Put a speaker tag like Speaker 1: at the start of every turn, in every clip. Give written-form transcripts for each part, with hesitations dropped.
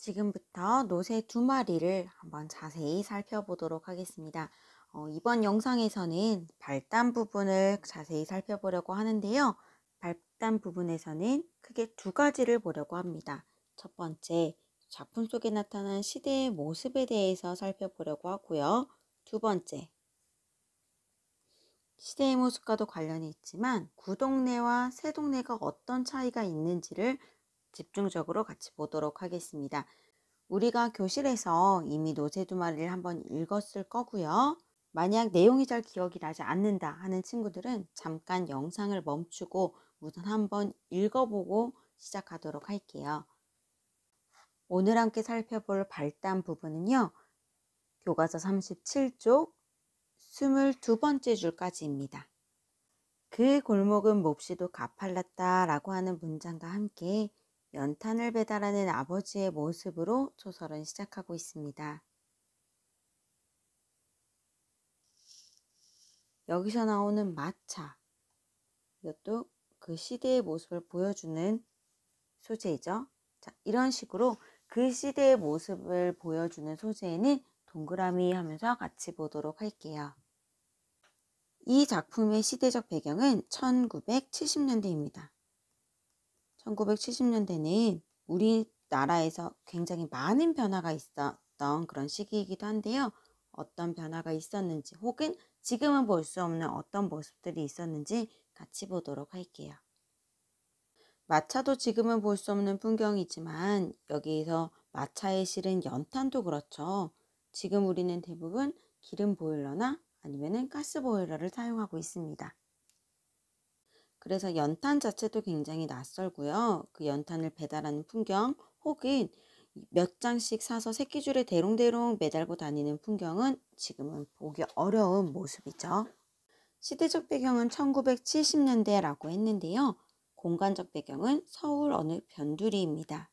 Speaker 1: 지금부터 노새 두 마리를 한번 자세히 살펴보도록 하겠습니다. 이번 영상에서는 발단 부분을 자세히 살펴보려고 하는데요. 발단 부분에서는 크게 두 가지를 보려고 합니다. 첫 번째, 작품 속에 나타난 시대의 모습에 대해서 살펴보려고 하고요. 두 번째, 시대의 모습과도 관련이 있지만 구동네와 새동네가 어떤 차이가 있는지를 집중적으로 같이 보도록 하겠습니다. 우리가 교실에서 이미 노새 두 마리를 한번 읽었을 거고요. 만약 내용이 잘 기억이 나지 않는다 하는 친구들은 잠깐 영상을 멈추고 우선 한번 읽어보고 시작하도록 할게요. 오늘 함께 살펴볼 발단 부분은요. 교과서 37쪽 22번째 줄까지입니다. 그 골목은 몹시도 가팔랐다 라고 하는 문장과 함께 연탄을 배달하는 아버지의 모습으로 소설은 시작하고 있습니다. 여기서 나오는 마차, 이것도 그 시대의 모습을 보여주는 소재이죠. 자, 이런 식으로 그 시대의 모습을 보여주는 소재에는 동그라미 하면서 같이 보도록 할게요. 이 작품의 시대적 배경은 1970년대입니다. 1970년대는 우리나라에서 굉장히 많은 변화가 있었던 그런 시기이기도 한데요. 어떤 변화가 있었는지 혹은 지금은 볼 수 없는 어떤 모습들이 있었는지 같이 보도록 할게요. 마차도 지금은 볼 수 없는 풍경이지만 여기에서 마차에 실은 연탄도 그렇죠. 지금 우리는 대부분 기름 보일러나 아니면 가스 보일러를 사용하고 있습니다. 그래서 연탄 자체도 굉장히 낯설고요. 그 연탄을 배달하는 풍경 혹은 몇 장씩 사서 새끼줄에 대롱대롱 매달고 다니는 풍경은 지금은 보기 어려운 모습이죠. 시대적 배경은 1970년대라고 했는데요. 공간적 배경은 서울 어느 변두리입니다.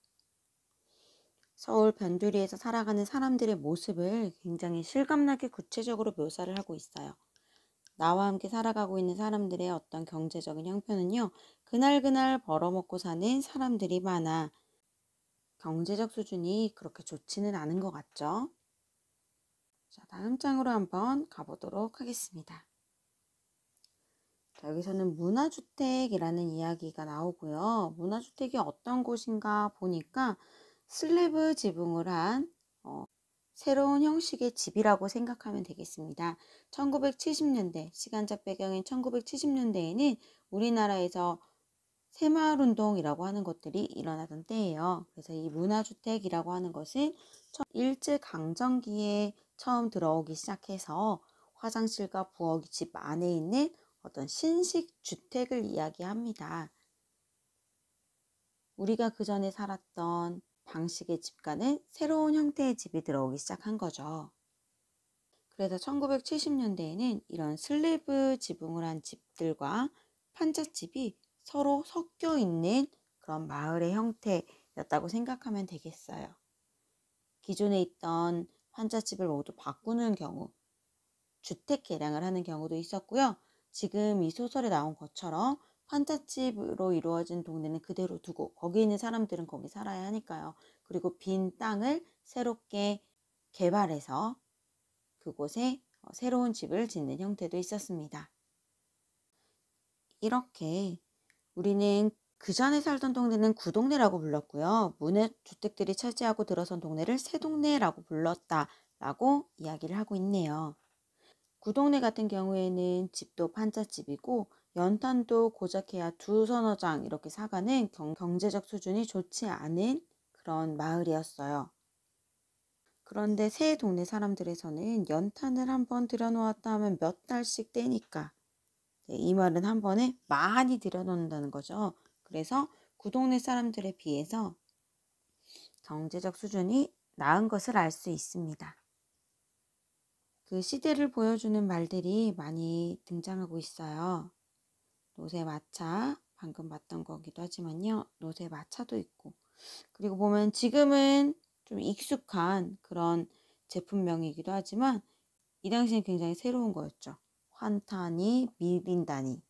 Speaker 1: 서울 변두리에서 살아가는 사람들의 모습을 굉장히 실감나게 구체적으로 묘사를 하고 있어요. 나와 함께 살아가고 있는 사람들의 어떤 경제적인 형편은요. 그날그날 벌어먹고 사는 사람들이 많아 경제적 수준이 그렇게 좋지는 않은 것 같죠. 자, 다음 장으로 한번 가보도록 하겠습니다. 자, 여기서는 문화주택이라는 이야기가 나오고요. 문화주택이 어떤 곳인가 보니까 슬래브 지붕을 한 새로운 형식의 집이라고 생각하면 되겠습니다. 1970년대, 시간적 배경인 1970년대에는 우리나라에서 새마을운동이라고 하는 것들이 일어나던 때예요. 그래서 이 문화주택이라고 하는 것은 일제강점기에 처음 들어오기 시작해서 화장실과 부엌이 집 안에 있는 어떤 신식 주택을 이야기합니다. 우리가 그 전에 살았던 방식의 집과는 새로운 형태의 집이 들어오기 시작한 거죠. 그래서 1970년대에는 이런 슬래브 지붕을 한 집들과 판잣집이 서로 섞여 있는 그런 마을의 형태였다고 생각하면 되겠어요. 기존에 있던 판잣집을 모두 바꾸는 경우, 주택 개량을 하는 경우도 있었고요. 지금 이 소설에 나온 것처럼 판잣집으로 이루어진 동네는 그대로 두고 거기 있는 사람들은 거기 살아야 하니까요. 그리고 빈 땅을 새롭게 개발해서 그곳에 새로운 집을 짓는 형태도 있었습니다. 이렇게 우리는 그 전에 살던 동네는 구동네라고 불렀고요. 문화주택들이 차지하고 들어선 동네를 새동네라고 불렀다라고 이야기를 하고 있네요. 구동네 같은 경우에는 집도 판잣집이고 연탄도 고작해야 두서너 장 이렇게 사가는 경제적 수준이 좋지 않은 그런 마을이었어요. 그런데 새 동네 사람들에서는 연탄을 한번 들여놓았다 하면 몇 달씩 떼니까 이 말은 한 번에 많이 들여놓는다는 거죠. 그래서 구동네 사람들에 비해서 경제적 수준이 나은 것을 알 수 있습니다. 그 시대를 보여주는 말들이 많이 등장하고 있어요. 노새 마차, 방금 봤던 거기도 하지만요. 노새 마차도 있고 그리고 보면 지금은 좀 익숙한 그런 제품명이기도 하지만 이 당시엔 굉장히 새로운 거였죠. 환타니, 미린다니.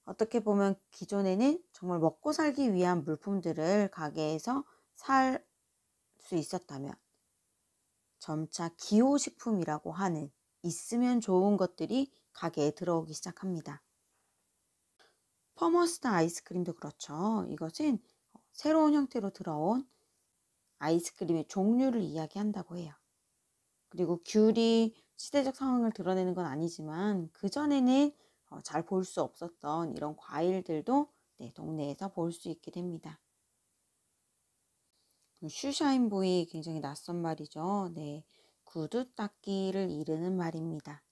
Speaker 1: 어떻게 보면 기존에는 정말 먹고 살기 위한 물품들을 가게에서 살 수 있었다면 점차 기호식품이라고 하는 있으면 좋은 것들이 가게에 들어오기 시작합니다. 퍼머스드 아이스크림도 그렇죠. 이것은 새로운 형태로 들어온 아이스크림의 종류를 이야기한다고 해요. 그리고 귤이 시대적 상황을 드러내는 건 아니지만 그전에는 잘 볼 수 없었던 이런 과일들도 동네에서 볼 수 있게 됩니다. 슈샤인보이 굉장히 낯선 말이죠. 구두 닦기를 이르는 말입니다.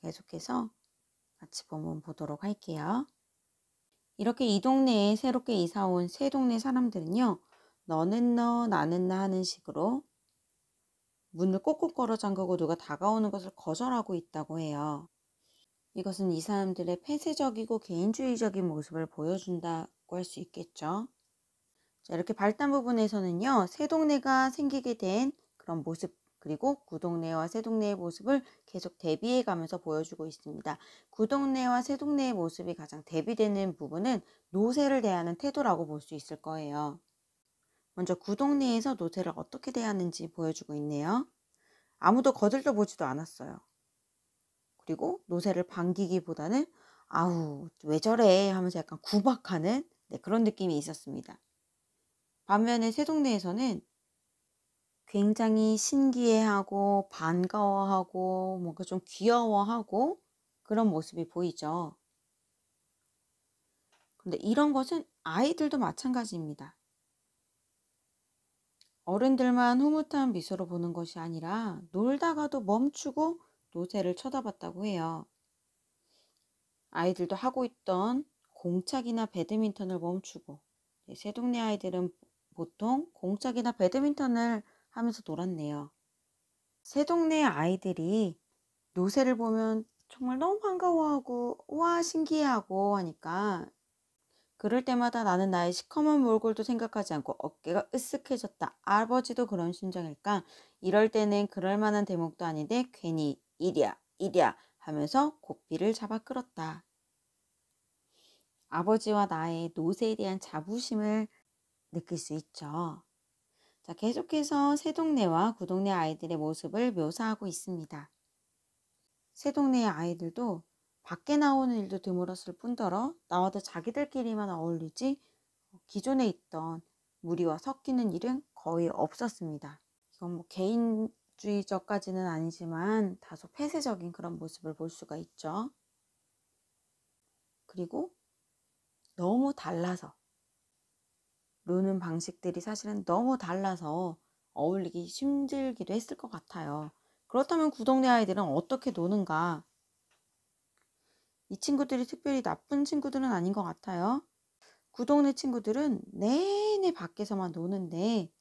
Speaker 1: 계속해서 같이 보도록 할게요. 이렇게 이 동네에 새롭게 이사 온 새 동네 사람들은요. 너는 너 나는 나 하는 식으로 문을 꼭꼭 걸어 잠그고 누가 다가오는 것을 거절하고 있다고 해요. 이것은 이 사람들의 폐쇄적이고 개인주의적인 모습을 보여준다고 할 수 있겠죠. 자, 이렇게 발단 부분에서는요. 새 동네가 생기게 된 그런 모습 그리고 구동네와 새 동네의 모습을 계속 대비해 가면서 보여주고 있습니다. 구동네와 새 동네의 모습이 가장 대비되는 부분은 노새를 대하는 태도라고 볼 수 있을 거예요. 먼저 구동네에서 노새를 어떻게 대하는지 보여주고 있네요. 아무도 거들떠 보지도 않았어요. 그리고 노새를 반기기보다는 아우 왜 저래 하면서 약간 구박하는 그런 느낌이 있었습니다. 반면에 새 동네에서는 굉장히 신기해하고 반가워하고 뭔가 좀 귀여워하고 그런 모습이 보이죠. 근데 이런 것은 아이들도 마찬가지입니다. 어른들만 흐뭇한 미소로 보는 것이 아니라 놀다가도 멈추고 노새를 쳐다봤다고 해요. 아이들도 하고 있던 공짝이나 배드민턴을 멈추고 새 동네 아이들은 보통 공짝이나 배드민턴을 하면서 놀았네요. 새 동네 아이들이 노새를 보면 정말 너무 반가워하고 와 신기해하고 하니까 그럴 때마다 나는 나의 시커먼 몰골도 생각하지 않고 어깨가 으쓱해졌다. 아버지도 그런 심정일까? 이럴 때는 그럴 만한 대목도 아닌데 괜히 이랴 하면서 고삐를 잡아 끌었다. 아버지와 나의 노새에 대한 자부심을 느낄 수 있죠. 자, 계속해서 새 동네와 구동네 아이들의 모습을 묘사하고 있습니다. 새 동네의 아이들도 밖에 나오는 일도 드물었을 뿐더러 나와도 자기들끼리만 어울리지 기존에 있던 무리와 섞이는 일은 거의 없었습니다. 이건 뭐 개인주의적까지는 아니지만 다소 폐쇄적인 그런 모습을 볼 수가 있죠. 그리고 너무 달라서 노는 방식들이 사실은 너무 달라서 어울리기 힘들기도 했을 것 같아요. 그렇다면 구동네 아이들은 어떻게 노는가? 이 친구들이 특별히 나쁜 친구들은 아닌 것 같아요. 구동네 친구들은 내내 밖에서만 노는데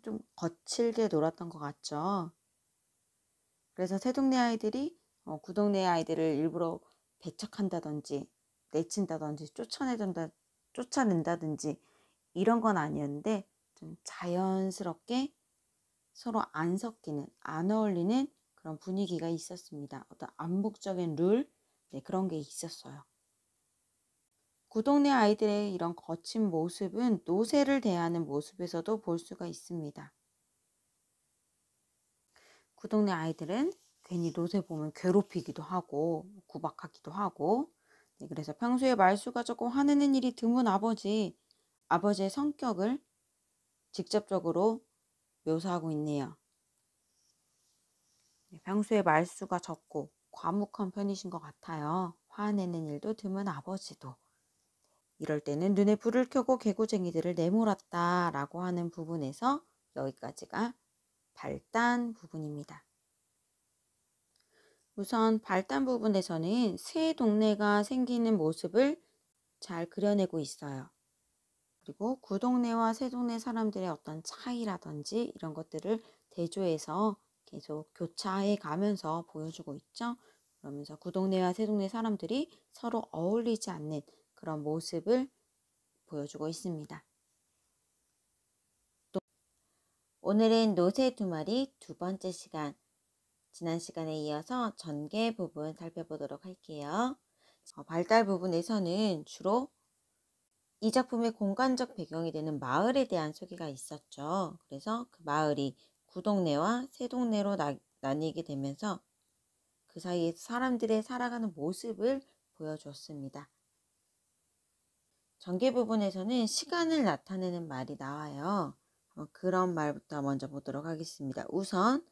Speaker 1: 좀 거칠게 놀았던 것 같죠. 그래서 새 동네 아이들이 구동네 아이들을 일부러 배척한다든지 내친다든지 쫓아낸다든지 이런 건 아니었는데 좀 자연스럽게 서로 안 섞이는, 안 어울리는 그런 분위기가 있었습니다. 어떤 암묵적인 룰, 그런 게 있었어요. 구동네 아이들의 이런 거친 모습은 노새를 대하는 모습에서도 볼 수가 있습니다. 구동네 아이들은 괜히 노새 보면 괴롭히기도 하고 구박하기도 하고 그래서 평소에 말수가 적고 화내는 일이 드문 아버지의 성격을 직접적으로 묘사하고 있네요. 평소에 말수가 적고 과묵한 편이신 것 같아요. 화내는 일도 드문 아버지도. 이럴 때는 눈에 불을 켜고 개구쟁이들을 내몰았다 라고 하는 부분에서 여기까지가 발단 부분입니다. 우선 발단 부분에서는 새 동네가 생기는 모습을 잘 그려내고 있어요. 그리고 구동네와 새 동네 사람들의 어떤 차이라든지 이런 것들을 대조해서 계속 교차해 가면서 보여주고 있죠. 그러면서 구동네와 새 동네 사람들이 서로 어울리지 않는 그런 모습을 보여주고 있습니다. 오늘은 노새 두 마리 두 번째 시간, 지난 시간에 이어서 전개 부분 살펴보도록 할게요. 발달 부분에서는 주로 이 작품의 공간적 배경이 되는 마을에 대한 소개가 있었죠. 그래서 그 마을이 구동네와 세동네로 나뉘게 되면서 그 사이에서 사람들의 살아가는 모습을 보여주었습니다. 전개 부분에서는 시간을 나타내는 말이 나와요. 그런 말부터 먼저 보도록 하겠습니다. 우선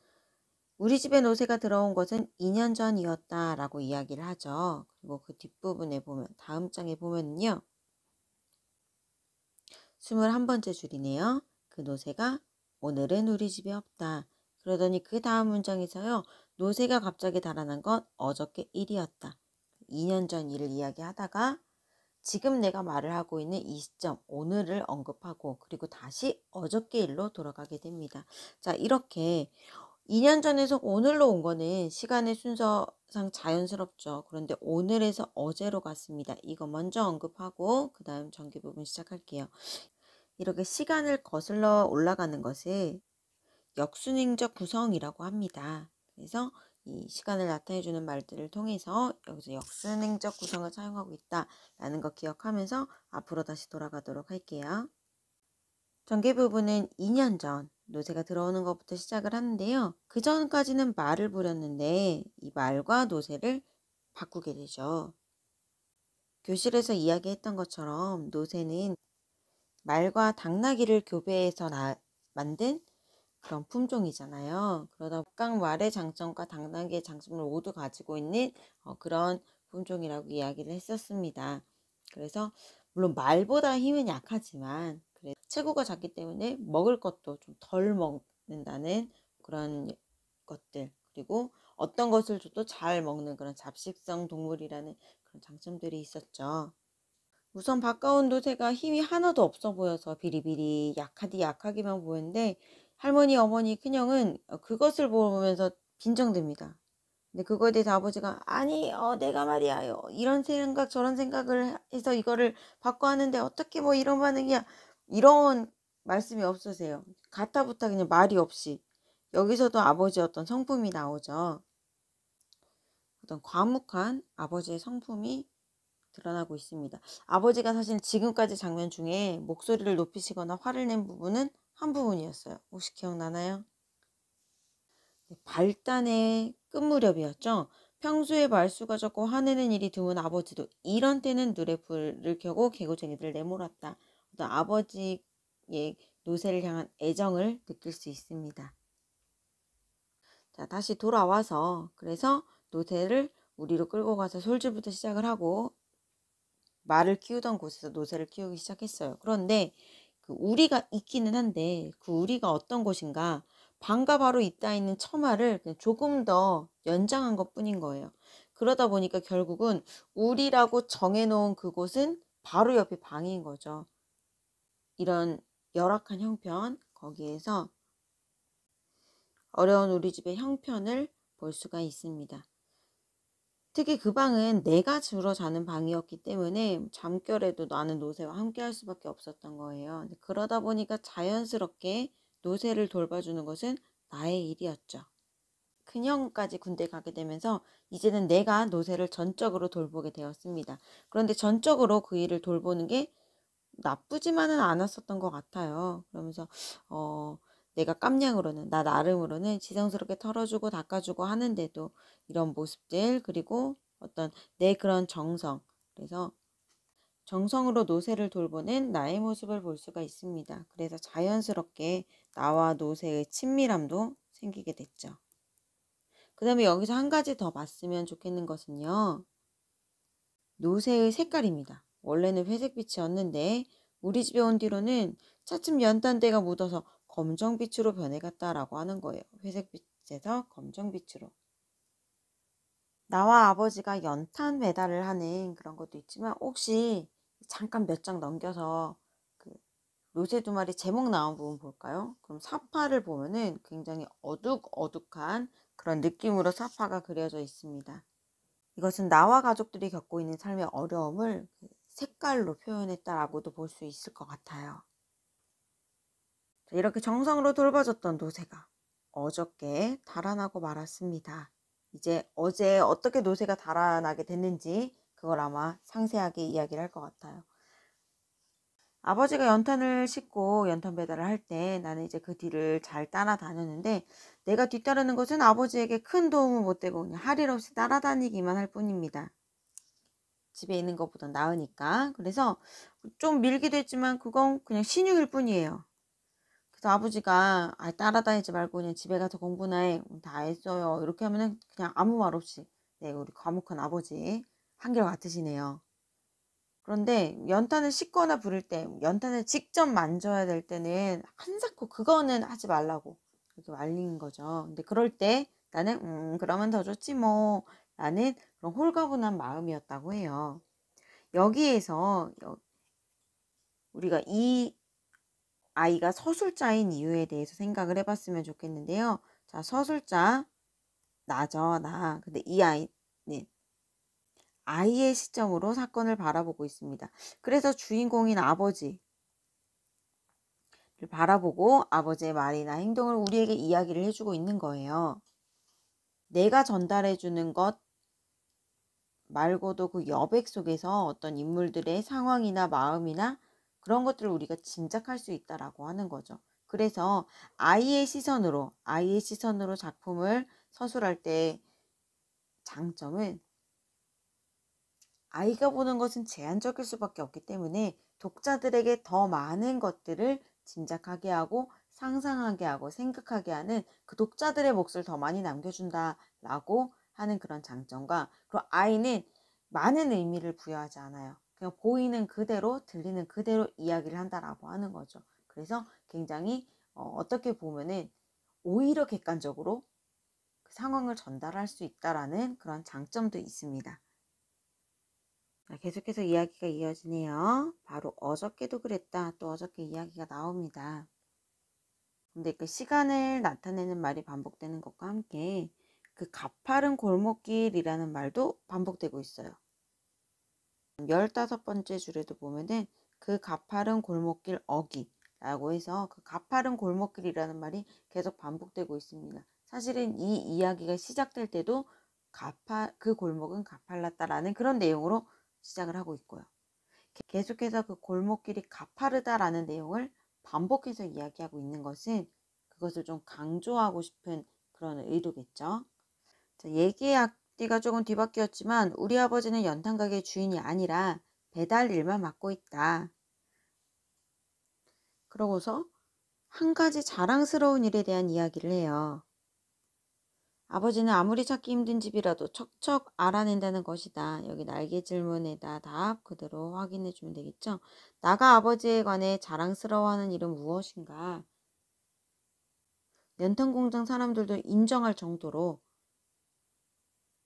Speaker 1: 우리 집에 노새가 들어온 것은 2년 전이었다 라고 이야기를 하죠. 그리고 그 뒷부분에 보면 다음 장에 보면요. 21번째 줄이네요. 그 노새가 오늘은 우리 집에 없다. 그러더니 그 다음 문장에서요. 노새가 갑자기 달아난 건 어저께 일이었다. 2년 전 일을 이야기하다가 지금 내가 말을 하고 있는 이 시점, 오늘을 언급하고 그리고 다시 어저께 일로 돌아가게 됩니다. 자, 이렇게 2년 전에서 오늘로 온 거는 시간의 순서상 자연스럽죠. 그런데 오늘에서 어제로 갔습니다. 이거 먼저 언급하고 그 다음 전개 부분 시작할게요. 이렇게 시간을 거슬러 올라가는 것을 역순행적 구성이라고 합니다. 그래서 이 시간을 나타내주는 말들을 통해서 여기서 역순행적 구성을 사용하고 있다라는 거 기억하면서 앞으로 다시 돌아가도록 할게요. 전개 부분은 2년 전 노새가 들어오는 것부터 시작을 하는데요. 그 전까지는 말을 부렸는데 이 말과 노새를 바꾸게 되죠. 교실에서 이야기했던 것처럼 노새는 말과 당나귀를 교배해서 만든 그런 품종이잖아요. 그러다 각각 말의 장점과 당나귀의 장점을 모두 가지고 있는 그런 품종이라고 이야기를 했었습니다. 그래서 물론 말보다 힘은 약하지만 체구가 작기 때문에 먹을 것도 좀 덜 먹는다는 그런 것들, 그리고 어떤 것을 줘도 잘 먹는 그런 잡식성 동물이라는 그런 장점들이 있었죠. 우선 바꿔온 노새가 힘이 하나도 없어 보여서 비리비리 약하기만 보였는데 할머니 어머니 큰형은 그것을 보면서 빈정듭니다. 근데 그거에 대해서 아버지가 아니 내가 말이야 이런 생각 저런 생각을 해서 이거를 바꿔 하는데 어떻게 뭐 이런 반응이야, 이런 말씀이 없으세요. 가타부타 그냥 말이 없이. 여기서도 아버지의 어떤 성품이 나오죠. 어떤 과묵한 아버지의 성품이 드러나고 있습니다. 아버지가 사실 지금까지 장면 중에 목소리를 높이시거나 화를 낸 부분은 한 부분이었어요. 혹시 기억나나요? 네, 발단의 끝 무렵이었죠. 평소에 말수가 적고 화내는 일이 드문 아버지도 이런 때는 눈에 불을 켜고 개구쟁이들을 내몰았다. 어떤 아버지의 노새를 향한 애정을 느낄 수 있습니다. 자, 다시 돌아와서 그래서 노새를 우리로 끌고 가서 솔질부터 시작을 하고 말을 키우던 곳에서 노새를 키우기 시작했어요. 그런데 그 우리가 있기는 한데 그 우리가 어떤 곳인가, 방과 바로 있다 있는 처마를 그냥 조금 더 연장한 것 뿐인 거예요. 그러다 보니까 결국은 우리라고 정해놓은 그곳은 바로 옆에 방인 거죠. 이런 열악한 형편, 거기에서 어려운 우리 집의 형편을 볼 수가 있습니다. 특히 그 방은 내가 주로 자는 방이었기 때문에 잠결에도 나는 노새와 함께 할 수밖에 없었던 거예요. 그러다 보니까 자연스럽게 노새를 돌봐주는 것은 나의 일이었죠. 큰형까지 군대 가게 되면서 이제는 내가 노새를 전적으로 돌보게 되었습니다. 그런데 전적으로 그 일을 돌보는 게 나쁘지만은 않았었던 것 같아요. 그러면서 내가 깜냥으로는 나 나름으로는 지성스럽게 털어주고 닦아주고 하는데도 이런 모습들, 그리고 어떤 내 그런 정성, 그래서 정성으로 노새를 돌보는 나의 모습을 볼 수가 있습니다. 그래서 자연스럽게 나와 노새의 친밀함도 생기게 됐죠. 그 다음에 여기서 한 가지 더 봤으면 좋겠는 것은요, 노새의 색깔입니다. 원래는 회색빛이었는데 우리 집에 온 뒤로는 차츰 연탄때가 묻어서 검정빛으로 변해갔다라고 하는 거예요. 회색빛에서 검정빛으로. 나와 아버지가 연탄 배달을 하는 그런 것도 있지만 혹시 잠깐 몇 장 넘겨서 그 노새 두 마리 제목 나온 부분 볼까요? 그럼 사파를 보면은 굉장히 어둑어둑한 그런 느낌으로 사파가 그려져 있습니다. 이것은 나와 가족들이 겪고 있는 삶의 어려움을 색깔로 표현했다라고도 볼 수 있을 것 같아요. 이렇게 정성으로 돌봐줬던 노새가 어저께 달아나고 말았습니다. 이제 어제 어떻게 노새가 달아나게 됐는지 그걸 아마 상세하게 이야기를 할 것 같아요. 아버지가 연탄을 싣고 연탄 배달을 할 때 나는 이제 그 뒤를 잘 따라다녔는데 내가 뒤따르는 것은 아버지에게 큰 도움을 못 되고 그냥 할 일 없이 따라다니기만 할 뿐입니다. 집에 있는 것보다 나으니까. 그래서 좀 밀기도 했지만 그건 그냥 신용일 뿐이에요. 그래서 아버지가 따라다니지 말고 그냥 집에 가서 공부나 해. 다 했어요. 이렇게 하면은 그냥 아무 말 없이. 네, 우리 과묵한 아버지 한결같으시네요. 그런데 연탄을 씻거나 부릴 때 연탄을 직접 만져야 될 때는 한사코 그거는 하지 말라고 이렇게 말린 거죠. 근데 그럴 때 나는 그러면 더 좋지 뭐 라는 그런 홀가분한 마음이었다고 해요. 여기에서 우리가 이 아이가 서술자인 이유에 대해서 생각을 해봤으면 좋겠는데요. 자, 서술자 나죠, 나. 근데 이 아이는 아이의 시점으로 사건을 바라보고 있습니다. 그래서 주인공인 아버지를 바라보고 아버지의 말이나 행동을 우리에게 이야기를 해주고 있는 거예요. 내가 전달해주는 것 말고도 그 여백 속에서 어떤 인물들의 상황이나 마음이나 그런 것들을 우리가 짐작할 수 있다라고 하는 거죠. 그래서 아이의 시선으로 작품을 서술할 때 장점은 아이가 보는 것은 제한적일 수밖에 없기 때문에 독자들에게 더 많은 것들을 짐작하게 하고 상상하게 하고 생각하게 하는 그 독자들의 몫을 더 많이 남겨준다라고 하는 그런 장점과, 그리고 아이는 많은 의미를 부여하지 않아요. 그냥 보이는 그대로 들리는 그대로 이야기를 한다라고 하는 거죠. 그래서 굉장히 어떻게 보면은 오히려 객관적으로 그 상황을 전달할 수 있다라는 그런 장점도 있습니다. 자, 계속해서 이야기가 이어지네요. 바로 어저께도 그랬다. 또 어저께 이야기가 나옵니다. 근데 그 시간을 나타내는 말이 반복되는 것과 함께 그 가파른 골목길이라는 말도 반복되고 있어요. 15번째 줄에도 보면은 그 가파른 골목길 어기라고 해서 그 가파른 골목길이라는 말이 계속 반복되고 있습니다. 사실은 이 이야기가 시작될 때도 그 골목은 가팔랐다라는 그런 내용으로 시작을 하고 있고요. 계속해서 그 골목길이 가파르다라는 내용을 반복해서 이야기하고 있는 것은 그것을 좀 강조하고 싶은 그런 의도겠죠. 자, 얘기의 앞뒤가 조금 뒤바뀌었지만 우리 아버지는 연탄가게 주인이 아니라 배달 일만 맡고 있다. 그러고서 한 가지 자랑스러운 일에 대한 이야기를 해요. 아버지는 아무리 찾기 힘든 집이라도 척척 알아낸다는 것이다. 여기 날개 질문에다 답 그대로 확인해 주면 되겠죠. 나가 아버지에 관해 자랑스러워하는 일은 무엇인가? 연탄공장 사람들도 인정할 정도로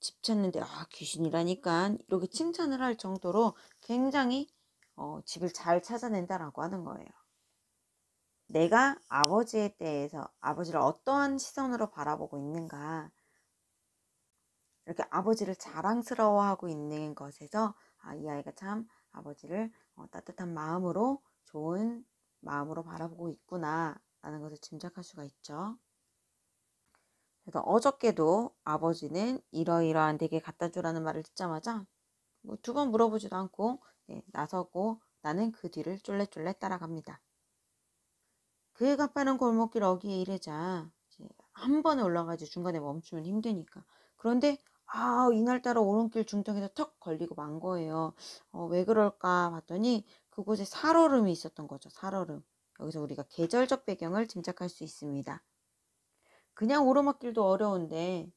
Speaker 1: 집 찾는데 귀신이라니까 이렇게 칭찬을 할 정도로 굉장히 집을 잘 찾아낸다라고 하는 거예요. 내가 아버지에 대해서 아버지를 어떠한 시선으로 바라보고 있는가, 이렇게 아버지를 자랑스러워하고 있는 것에서 이 아이가 참 아버지를 따뜻한 마음으로 좋은 마음으로 바라보고 있구나 라는 것을 짐작할 수가 있죠. 그래서 어저께도 아버지는 이러이러한 댁에 갖다 주라는 말을 듣자마자 뭐 두 번 물어보지도 않고 나서고 나는 그 뒤를 쫄래쫄래 따라갑니다. 그 가파른 골목길 어귀에 이르자 이제 한 번에 올라가지 중간에 멈추면 힘드니까. 그런데 이날따라 오른길 중턱에서 턱 걸리고 만 거예요. 왜 그럴까 봤더니 그곳에 살얼음이 있었던 거죠. 살얼음. 여기서 우리가 계절적 배경을 짐작할 수 있습니다. 그냥 오르막길도 어려운데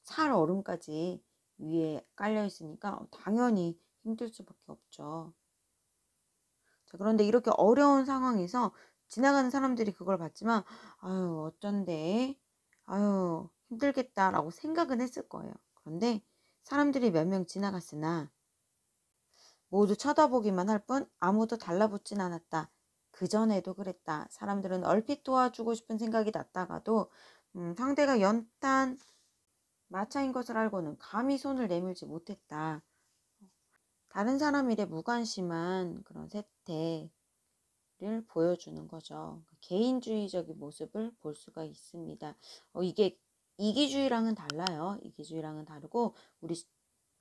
Speaker 1: 살얼음까지 위에 깔려 있으니까 당연히 힘들 수밖에 없죠. 자, 그런데 이렇게 어려운 상황에서 지나가는 사람들이 그걸 봤지만 아유 어쩐데 아유 힘들겠다라고 생각은 했을 거예요. 그런데 사람들이 몇 명 지나갔으나 모두 쳐다보기만 할 뿐 아무도 달라붙진 않았다. 그전에도 그랬다. 사람들은 얼핏 도와주고 싶은 생각이 났다가도 상대가 연탄 마차인 것을 알고는 감히 손을 내밀지 못했다. 다른 사람 일에 무관심한 그런 세태를 보여주는 거죠. 개인주의적인 모습을 볼 수가 있습니다. 이게 이기주의랑은 달라요. 이기주의랑은 다르고 우리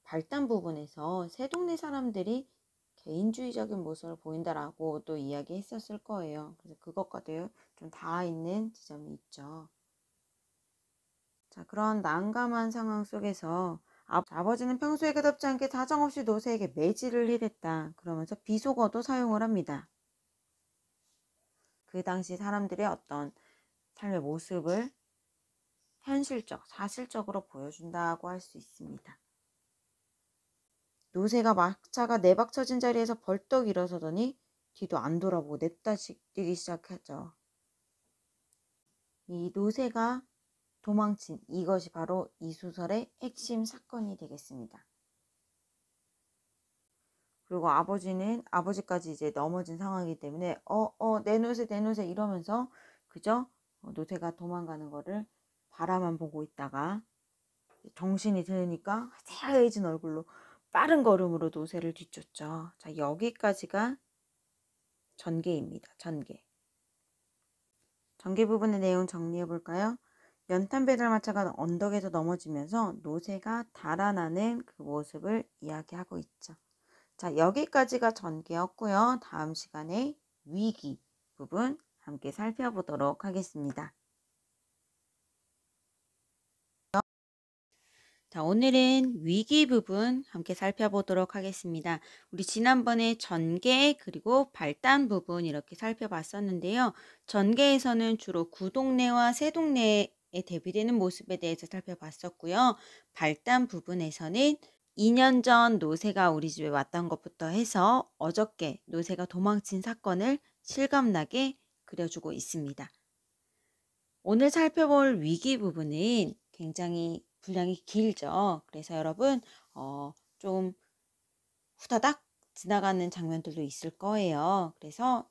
Speaker 1: 발단 부분에서 새 동네 사람들이 개인주의적인 모습을 보인다라고 또 이야기했었을 거예요. 그래서 그것과도 좀 닿아 있는 지점이 있죠. 자, 그런 난감한 상황 속에서 아버지는 평소에 끝없지 않게 사정없이 노새에게 매질을 해댔다. 그러면서 비속어도 사용을 합니다. 그 당시 사람들의 어떤 삶의 모습을 현실적, 사실적으로 보여준다고 할 수 있습니다. 노새가 막차가 내박 처진 자리에서 벌떡 일어서더니 뒤도 안 돌아보고 냅다 뛰기 시작하죠. 이 노새가 도망친 이것이 바로 이 소설의 핵심 사건이 되겠습니다. 그리고 아버지까지 이제 넘어진 상황이기 때문에 내 노새 이러면서 그저 노새가 도망가는 거를 바라만 보고 있다가 정신이 드니까 새하얘진 얼굴로 빠른 걸음으로 노새를 뒤쫓죠. 자, 여기까지가 전개입니다. 전개. 전개 부분의 내용 정리해 볼까요? 연탄 배달마차가 언덕에서 넘어지면서 노새가 달아나는 그 모습을 이야기하고 있죠. 자, 여기까지가 전개였고요. 다음 시간에 위기 부분 함께 살펴보도록 하겠습니다. 자, 오늘은 위기 부분 함께 살펴보도록 하겠습니다. 우리 지난번에 전개 그리고 발단 부분 이렇게 살펴봤었는데요. 전개에서는 주로 구동래와 새동래에 대비되는 모습에 대해서 살펴봤었고요. 발단 부분에서는 2년 전 노새가 우리 집에 왔던 것부터 해서 어저께 노새가 도망친 사건을 실감나게 그려주고 있습니다. 오늘 살펴볼 위기 부분은 굉장히 분량이 길죠. 그래서 여러분 좀 후다닥 지나가는 장면들도 있을 거예요. 그래서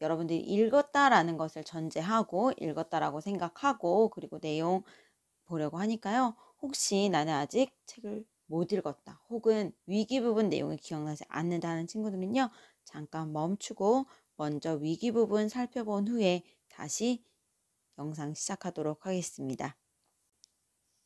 Speaker 1: 여러분들이 읽었다라는 것을 전제하고 읽었다라고 생각하고 그리고 내용 보려고 하니까요. 혹시 나는 아직 책을 못 읽었다 혹은 위기 부분 내용이 기억나지 않는다 하는 친구들은요. 잠깐 멈추고 먼저 위기 부분 살펴본 후에 다시 영상 시작하도록 하겠습니다.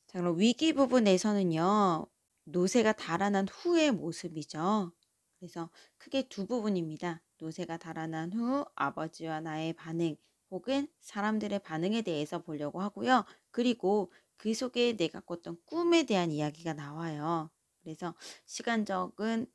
Speaker 1: 자, 그럼 위기 부분에서는요. 노새가 달아난 후의 모습이죠. 그래서 크게 두 부분입니다. 노새가 달아난 후 아버지와 나의 반응 혹은 사람들의 반응에 대해서 보려고 하고요. 그리고 그 속에 내가 꿨던 꿈에 대한 이야기가 나와요. 그래서 시간적은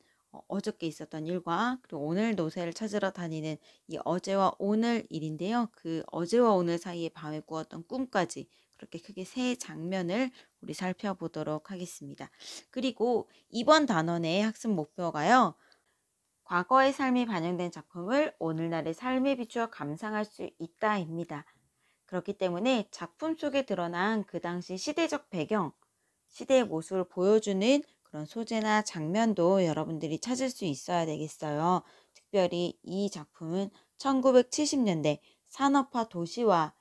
Speaker 1: 어저께 있었던 일과 그리고 오늘 노새를 찾으러 다니는 이 어제와 오늘 일인데요. 그 어제와 오늘 사이에 밤에 꾸었던 꿈까지 그렇게 크게 세 장면을 우리 살펴보도록 하겠습니다. 그리고 이번 단원의 학습 목표가요. 과거의 삶이 반영된 작품을 오늘날의 삶에 비추어 감상할 수 있다입니다. 그렇기 때문에 작품 속에 드러난 그 당시 시대적 배경, 시대의 모습을 보여주는 그런 소재나 장면도 여러분들이 찾을 수 있어야 되겠어요. 특별히 이 작품은 1970년대 산업화 도시화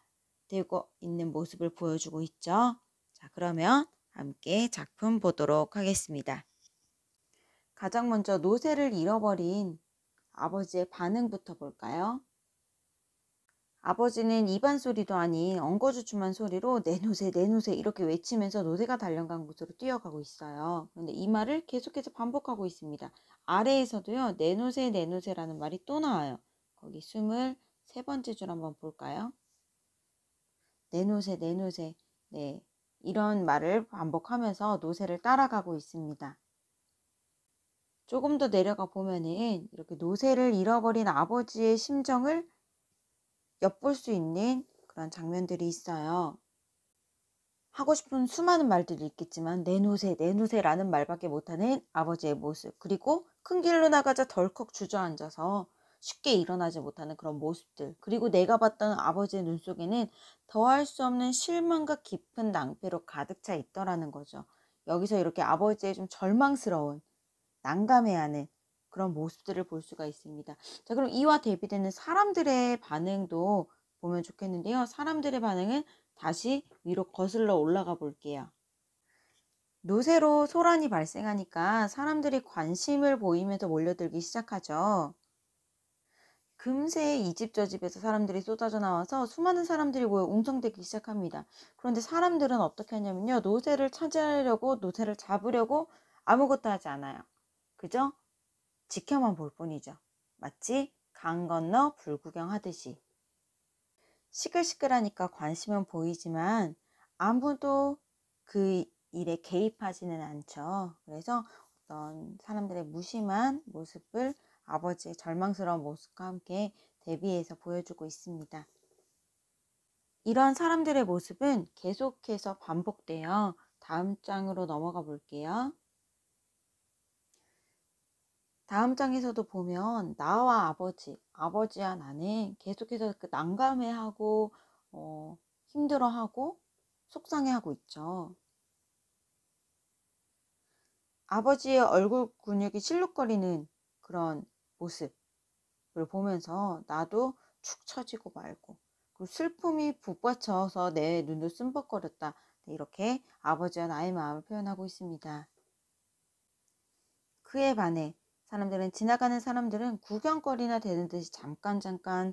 Speaker 1: 되고 있는 모습을 보여주고 있죠. 자, 그러면 함께 작품 보도록 하겠습니다. 가장 먼저 노새를 잃어버린 아버지의 반응부터 볼까요? 아버지는 입안 소리도 아닌 엉거주춤한 소리로 내 노새 이렇게 외치면서 노새가 달려간 곳으로 뛰어가고 있어요. 그런데 이 말을 계속해서 반복하고 있습니다. 아래에서도요. 내 노새라는 말이 또 나와요. 거기 23번째 줄 한번 볼까요? 내 노새. 네, 이런 말을 반복하면서 노새를 따라가고 있습니다. 조금 더 내려가 보면은 이렇게 노새를 잃어버린 아버지의 심정을 엿볼 수 있는 그런 장면들이 있어요. 하고 싶은 수많은 말들이 있겠지만 내 노새라는 말밖에 못하는 아버지의 모습, 그리고 큰 길로 나가자 덜컥 주저앉아서 쉽게 일어나지 못하는 그런 모습들, 그리고 내가 봤던 아버지의 눈 속에는 더할 수 없는 실망과 깊은 낭패로 가득 차 있더라는 거죠. 여기서 이렇게 아버지의 좀 절망스러운, 난감해하는 그런 모습들을 볼 수가 있습니다. 자, 그럼 이와 대비되는 사람들의 반응도 보면 좋겠는데요. 사람들의 반응은 다시 위로 거슬러 올라가 볼게요. 노새로 소란이 발생하니까 사람들이 관심을 보이면서 몰려들기 시작하죠. 금세 이 집 저 집에서 사람들이 쏟아져 나와서 수많은 사람들이 모여 웅성대기 시작합니다. 그런데 사람들은 어떻게 하냐면요. 노새를 차지하려고, 노새를 잡으려고 아무것도 하지 않아요. 그죠? 지켜만 볼 뿐이죠. 마치 강 건너 불 구경하듯이. 시끌시끌하니까 관심은 보이지만 아무도 그 일에 개입하지는 않죠. 그래서 어떤 사람들의 무심한 모습을 아버지의 절망스러운 모습과 함께 대비해서 보여주고 있습니다. 이런 사람들의 모습은 계속해서 반복돼요. 다음 장으로 넘어가 볼게요. 다음 장에서도 보면 나와 아버지와 나는 계속해서 그 난감해하고 힘들어하고 속상해하고 있죠. 아버지의 얼굴 근육이 실룩거리는 그런 모습을 보면서 나도 축 처지고 말고, 그리고 슬픔이 북받쳐서 내 눈도 쓴벅거렸다. 이렇게 아버지와 나의 마음을 표현하고 있습니다. 그에 반해 지나가는 사람들은 구경거리나 되는 듯이 잠깐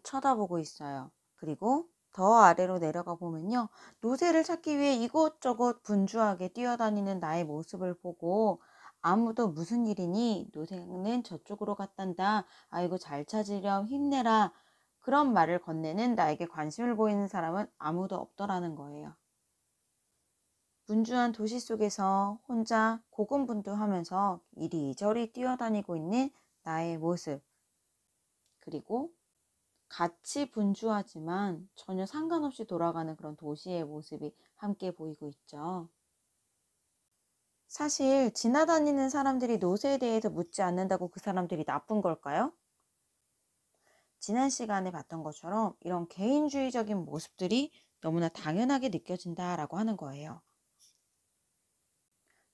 Speaker 1: 쳐다보고 있어요. 그리고 더 아래로 내려가 보면요, 노새를 찾기 위해 이곳저곳 분주하게 뛰어다니는 나의 모습을 보고 아무도 무슨 일이니? 노새는 저쪽으로 갔단다. 아이고 잘 찾으렴 힘내라. 그런 말을 건네는 나에게 관심을 보이는 사람은 아무도 없더라는 거예요. 분주한 도시 속에서 혼자 고군분투하면서 이리저리 뛰어다니고 있는 나의 모습, 그리고 같이 분주하지만 전혀 상관없이 돌아가는 그런 도시의 모습이 함께 보이고 있죠. 사실 지나다니는 사람들이 노새에 대해서 묻지 않는다고 그 사람들이 나쁜 걸까요? 지난 시간에 봤던 것처럼 이런 개인주의적인 모습들이 너무나 당연하게 느껴진다라고 하는 거예요.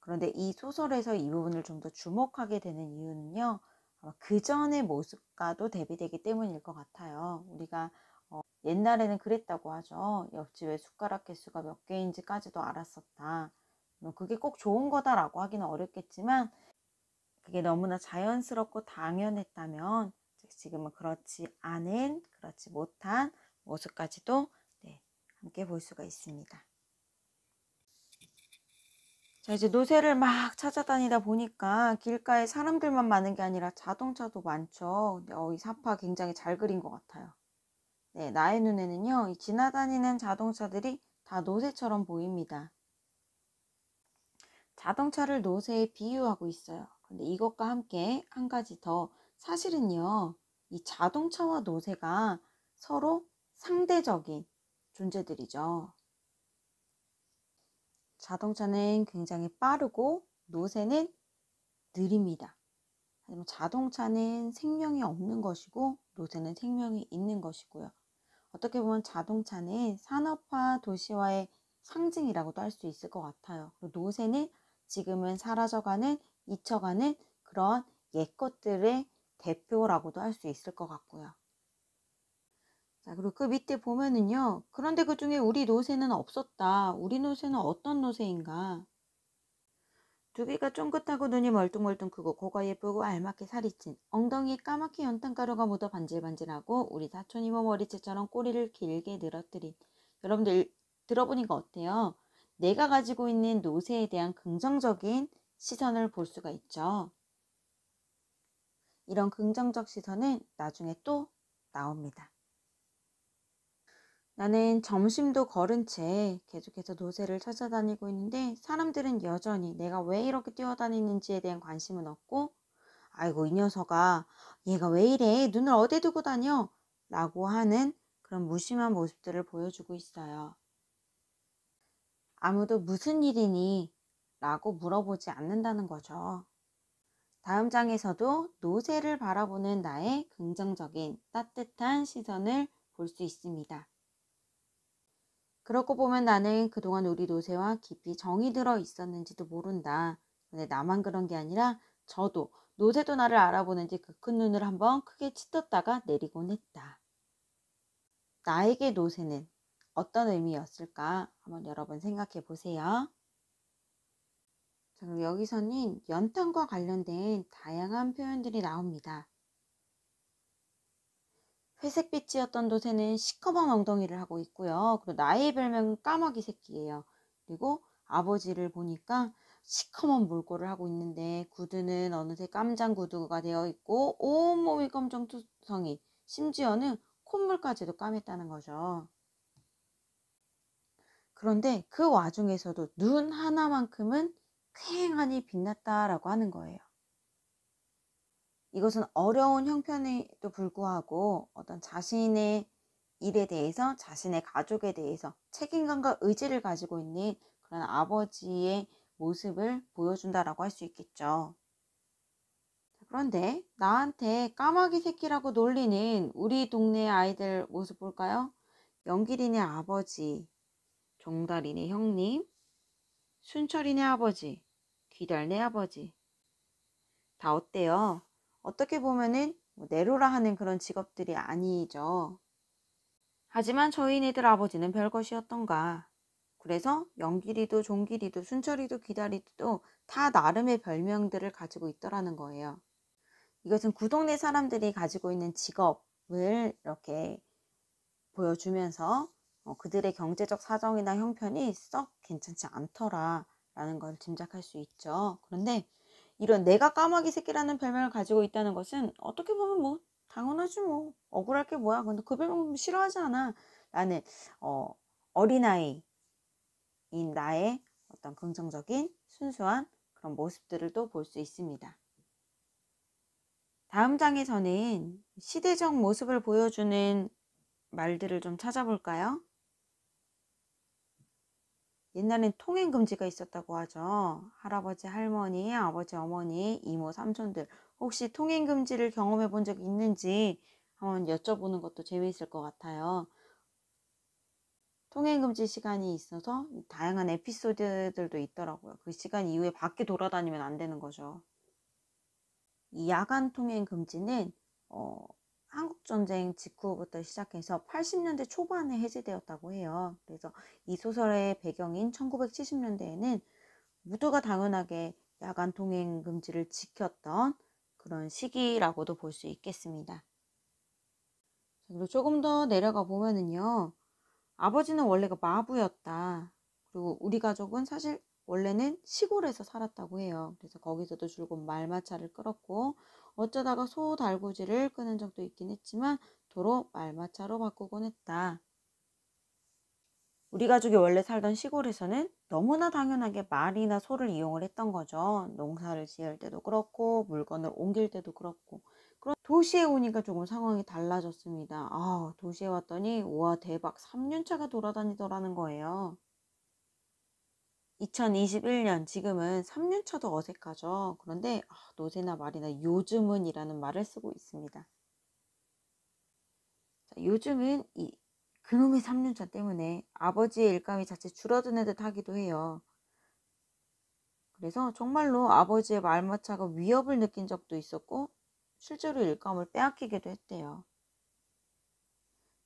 Speaker 1: 그런데 이 소설에서 이 부분을 좀 더 주목하게 되는 이유는요, 아마 그 전의 모습과도 대비되기 때문일 것 같아요. 우리가 옛날에는 그랬다고 하죠. 옆집에 숟가락 개수가 몇 개인지까지도 알았었다. 그게 꼭 좋은 거다라고 하기는 어렵겠지만 그게 너무나 자연스럽고 당연했다면 지금은 그렇지 못한 모습까지도 함께 볼 수가 있습니다. 자, 이제 노새를 막 찾아다니다 보니까 길가에 사람들만 많은 게 아니라 자동차도 많죠. 이 사파 굉장히 잘 그린 것 같아요. 네, 나의 눈에는요, 이 지나다니는 자동차들이 다 노새처럼 보입니다. 자동차를 노새에 비유하고 있어요. 근데 이것과 함께 한 가지 더, 사실은요, 이 자동차와 노새가 서로 상대적인 존재들이죠. 자동차는 굉장히 빠르고 노새는 느립니다. 하지만 자동차는 생명이 없는 것이고 노새는 생명이 있는 것이고요. 어떻게 보면 자동차는 산업화 도시화의 상징이라고도 할 수 있을 것 같아요. 그리고 노새는 지금은 사라져가는, 잊혀가는 그런 옛 것들의 대표라고도 할 수 있을 것 같고요. 자, 그리고 그 밑에 보면은요, 그런데 그 중에 우리 노새는 없었다. 우리 노새는 어떤 노새인가? 두 귀가 쫑긋하고 눈이 멀뚱멀뚱 크고 코가 예쁘고 알맞게 살이 찐, 엉덩이에 까맣게 연탄가루가 묻어 반질반질하고 우리 사촌 이모 머리채처럼 꼬리를 길게 늘어뜨린. 여러분들 들어보니까 어때요? 내가 가지고 있는 노새에 대한 긍정적인 시선을 볼 수가 있죠. 이런 긍정적 시선은 나중에 또 나옵니다. 나는 점심도 거른 채 계속해서 노새를 찾아다니고 있는데 사람들은 여전히 내가 왜 이렇게 뛰어다니는지에 대한 관심은 없고, 아이고 이 녀석아 얘가 왜 이래 눈을 어디 두고 다녀 라고 하는 그런 무심한 모습들을 보여주고 있어요. 아무도 무슨 일이니 라고 물어보지 않는다는 거죠. 다음 장에서도 노새를 바라보는 나의 긍정적인 따뜻한 시선을 볼 수 있습니다. 그러고 보면 나는 그동안 우리 노새와 깊이 정이 들어 있었는지도 모른다. 근데 나만 그런 게 아니라 저도, 노새도 나를 알아보는지 그 큰 눈을 한번 크게 치떴다가 내리곤 했다. 나에게 노새는 어떤 의미였을까? 한번 여러분 생각해 보세요. 자, 그럼 여기서는 연탄과 관련된 다양한 표현들이 나옵니다. 회색빛이었던 노새는 시커먼 엉덩이를 하고 있고요. 그리고 나의 별명은 까마귀 새끼예요. 그리고 아버지를 보니까 시커먼 몰골을 하고 있는데 구두는 어느새 깜장 구두가 되어 있고 온몸이 검정투성이, 심지어는 콧물까지도 까맸다는 거죠. 그런데 그 와중에서도 눈 하나만큼은 쾌행하니 빛났다라고 하는 거예요. 이것은 어려운 형편에도 불구하고 어떤 자신의 일에 대해서, 자신의 가족에 대해서 책임감과 의지를 가지고 있는 그런 아버지의 모습을 보여준다라고 할 수 있겠죠. 그런데 나한테 까마귀 새끼라고 놀리는 우리 동네 아이들 모습 볼까요? 영길이네 아버지, 종달이네 형님, 순철이네 아버지, 귀달네 아버지. 다 어때요? 어떻게 보면은 내로라 하는 그런 직업들이 아니죠. 하지만 저희네들 아버지는 별것이었던가. 그래서 영길이도 종길이도 순철이도 귀다리도 다 나름의 별명들을 가지고 있더라는 거예요. 이것은 구동네 사람들이 가지고 있는 직업을 이렇게 보여주면서 그들의 경제적 사정이나 형편이 썩 괜찮지 않더라라는 걸 짐작할 수 있죠. 그런데 이런 내가 까마귀 새끼라는 별명을 가지고 있다는 것은 어떻게 보면 뭐 당연하지, 뭐 억울할 게 뭐야, 근데 그 별명 싫어하지 않아 라는 어린아이인 나의 어떤 긍정적인 순수한 그런 모습들을 또 볼 수 있습니다. 다음 장에서는 시대적 모습을 보여주는 말들을 좀 찾아볼까요? 옛날엔 통행금지가 있었다고 하죠. 할아버지, 할머니, 아버지, 어머니, 이모, 삼촌들 혹시 통행금지를 경험해 본 적 있는지 한번 여쭤보는 것도 재미있을 것 같아요. 통행금지 시간이 있어서 다양한 에피소드들도 있더라고요. 그 시간 이후에 밖에 돌아다니면 안 되는 거죠. 이 야간 통행금지는 한국전쟁 직후부터 시작해서 80년대 초반에 해제되었다고 해요. 그래서 이 소설의 배경인 1970년대에는 모두가 당연하게 야간 통행 금지를 지켰던 그런 시기라고도 볼 수 있겠습니다. 그리고 조금 더 내려가 보면은요, 아버지는 원래가 마부였다. 그리고 우리 가족은 사실 원래는 시골에서 살았다고 해요. 그래서 거기서도 줄곧 말마차를 끌었고 어쩌다가 소 달구지를 끄는 적도 있긴 했지만 도로 말마차로 바꾸곤 했다. 우리 가족이 원래 살던 시골에서는 너무나 당연하게 말이나 소를 이용을 했던 거죠. 농사를 지을 때도 그렇고 물건을 옮길 때도 그렇고. 그런 도시에 오니까 조금 상황이 달라졌습니다. 도시에 왔더니 우와 대박, 3년차가 돌아다니더라는 거예요. 2021년 지금은 3년차도 어색하죠. 그런데 노새나 말이나 요즘은 이라는 말을 쓰고 있습니다. 자, 요즘은 그놈의 3년차 때문에 아버지의 일감이 자체 줄어드는 듯 하기도 해요. 그래서 정말로 아버지의 말마차가 위협을 느낀 적도 있었고 실제로 일감을 빼앗기기도 했대요.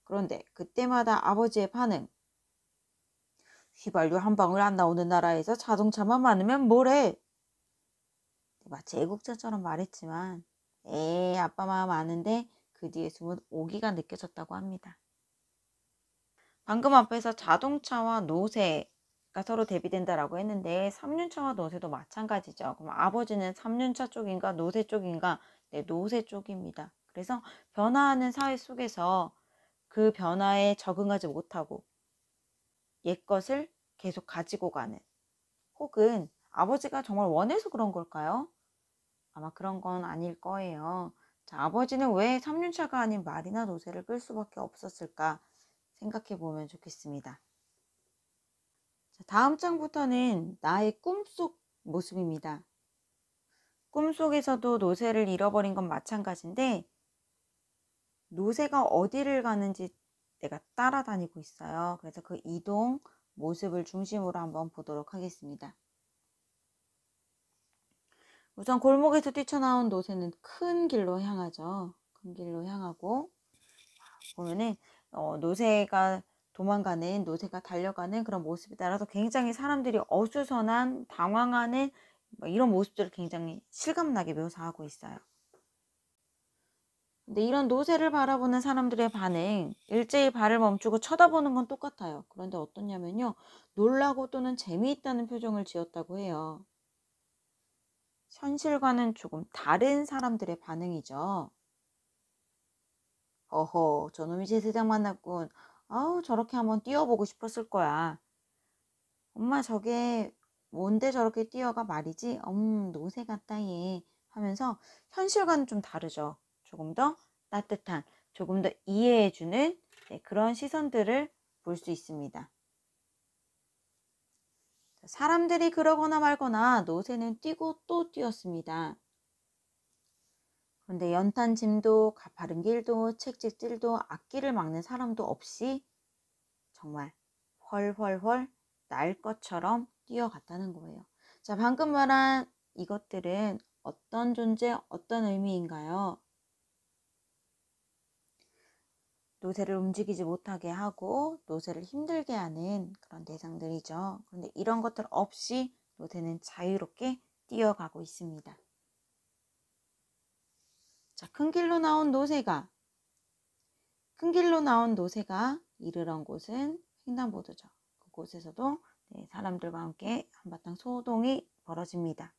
Speaker 1: 그런데 그때마다 아버지의 반응, 휘발유 한 방울 안 나오는 나라에서 자동차만 많으면 뭐래? 마치 애국자처럼 말했지만 아빠 마음 아는데 그 뒤에 숨은 오기가 느껴졌다고 합니다. 방금 앞에서 자동차와 노새가 서로 대비된다라고 했는데 3년차와 노새도 마찬가지죠. 그럼 아버지는 3년차 쪽인가 노새 쪽인가? 네, 노새 쪽입니다. 그래서 변화하는 사회 속에서 그 변화에 적응하지 못하고 옛것을 계속 가지고 가는, 혹은 아버지가 정말 원해서 그런 걸까요? 아마 그런 건 아닐 거예요. 자, 아버지는 왜 3년차가 아닌 말이나 노새를 끌 수밖에 없었을까 생각해 보면 좋겠습니다. 자, 다음 장부터는 나의 꿈속 모습입니다. 꿈속에서도 노새를 잃어버린 건 마찬가지인데 노새가 어디를 가는지 내가 따라다니고 있어요. 그래서 그 이동 모습을 중심으로 한번 보도록 하겠습니다. 우선 골목에서 뛰쳐나온 노새는 큰 길로 향하죠. 큰 길로 향하고 보면은 노새가 도망가는, 노새가 달려가는 그런 모습에 따라서 굉장히 사람들이 어수선한, 당황하는 이런 모습들을 굉장히 실감나게 묘사하고 있어요. 근데 이런 노새를 바라보는 사람들의 반응, 일제히 발을 멈추고 쳐다보는 건 똑같아요. 그런데 어떠냐면요, 놀라고 또는 재미있다는 표정을 지었다고 해요. 현실과는 조금 다른 사람들의 반응이죠. 어허, 저놈이 제 세상 만났군. 아우, 저렇게 한번 뛰어보고 싶었을 거야. 엄마, 저게 뭔데 저렇게 뛰어가 말이지? 노새 같다 얘. 하면서 현실과는 좀 다르죠. 조금 더 따뜻한, 조금 더 이해해주는 그런 시선들을 볼 수 있습니다. 사람들이 그러거나 말거나 노새는 뛰고 또 뛰었습니다. 그런데 연탄 짐도 가파른 길도 채찍질도 앞길을 막는 사람도 없이 정말 훨훨훨 날 것처럼 뛰어갔다는 거예요. 자, 방금 말한 이것들은 어떤 존재, 어떤 의미인가요? 노새를 움직이지 못하게 하고 노새를 힘들게 하는 그런 대상들이죠. 그런데 이런 것들 없이 노새는 자유롭게 뛰어가고 있습니다. 자, 큰 길로 나온 노새가 이르던 곳은 횡단보도죠. 그곳에서도 사람들과 함께 한바탕 소동이 벌어집니다.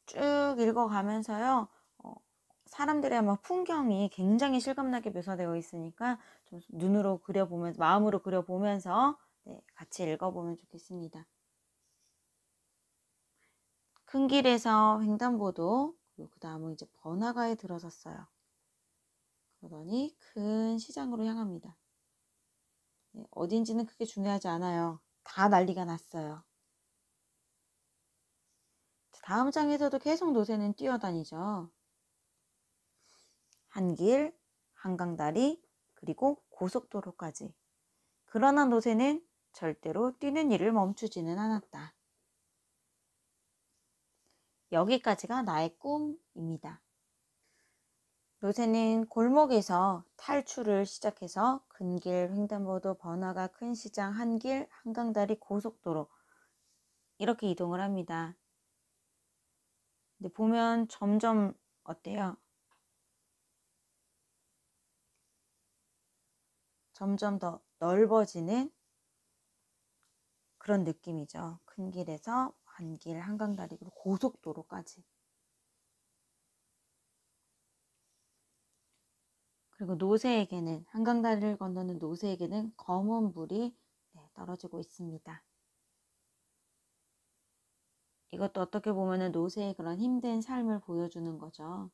Speaker 1: 쭉 읽어가면서요. 사람들의 아마 풍경이 굉장히 실감나게 묘사되어 있으니까 좀 눈으로 그려보면서, 마음으로 그려보면서 같이 읽어보면 좋겠습니다. 큰 길에서 횡단보도, 그리고 그 다음은 이제 번화가에 들어섰어요. 그러더니 큰 시장으로 향합니다. 어딘지는 크게 중요하지 않아요. 다 난리가 났어요. 다음 장에서도 계속 노새는 뛰어다니죠. 한 길, 한강다리, 그리고 고속도로까지. 그러나 노새는 절대로 뛰는 일을 멈추지는 않았다. 여기까지가 나의 꿈입니다. 노새는 골목에서 탈출을 시작해서 큰길, 횡단보도, 번화가, 큰 시장, 한길, 한강다리, 고속도로 이렇게 이동을 합니다. 근데 보면 점점 어때요? 점점 더 넓어지는 그런 느낌이죠. 큰 길에서 한 길, 한강다리, 그리고 고속도로까지. 그리고 노새에게는, 한강다리를 건너는 노새에게는 검은 불이 떨어지고 있습니다. 이것도 어떻게 보면 노새의 그런 힘든 삶을 보여주는 거죠.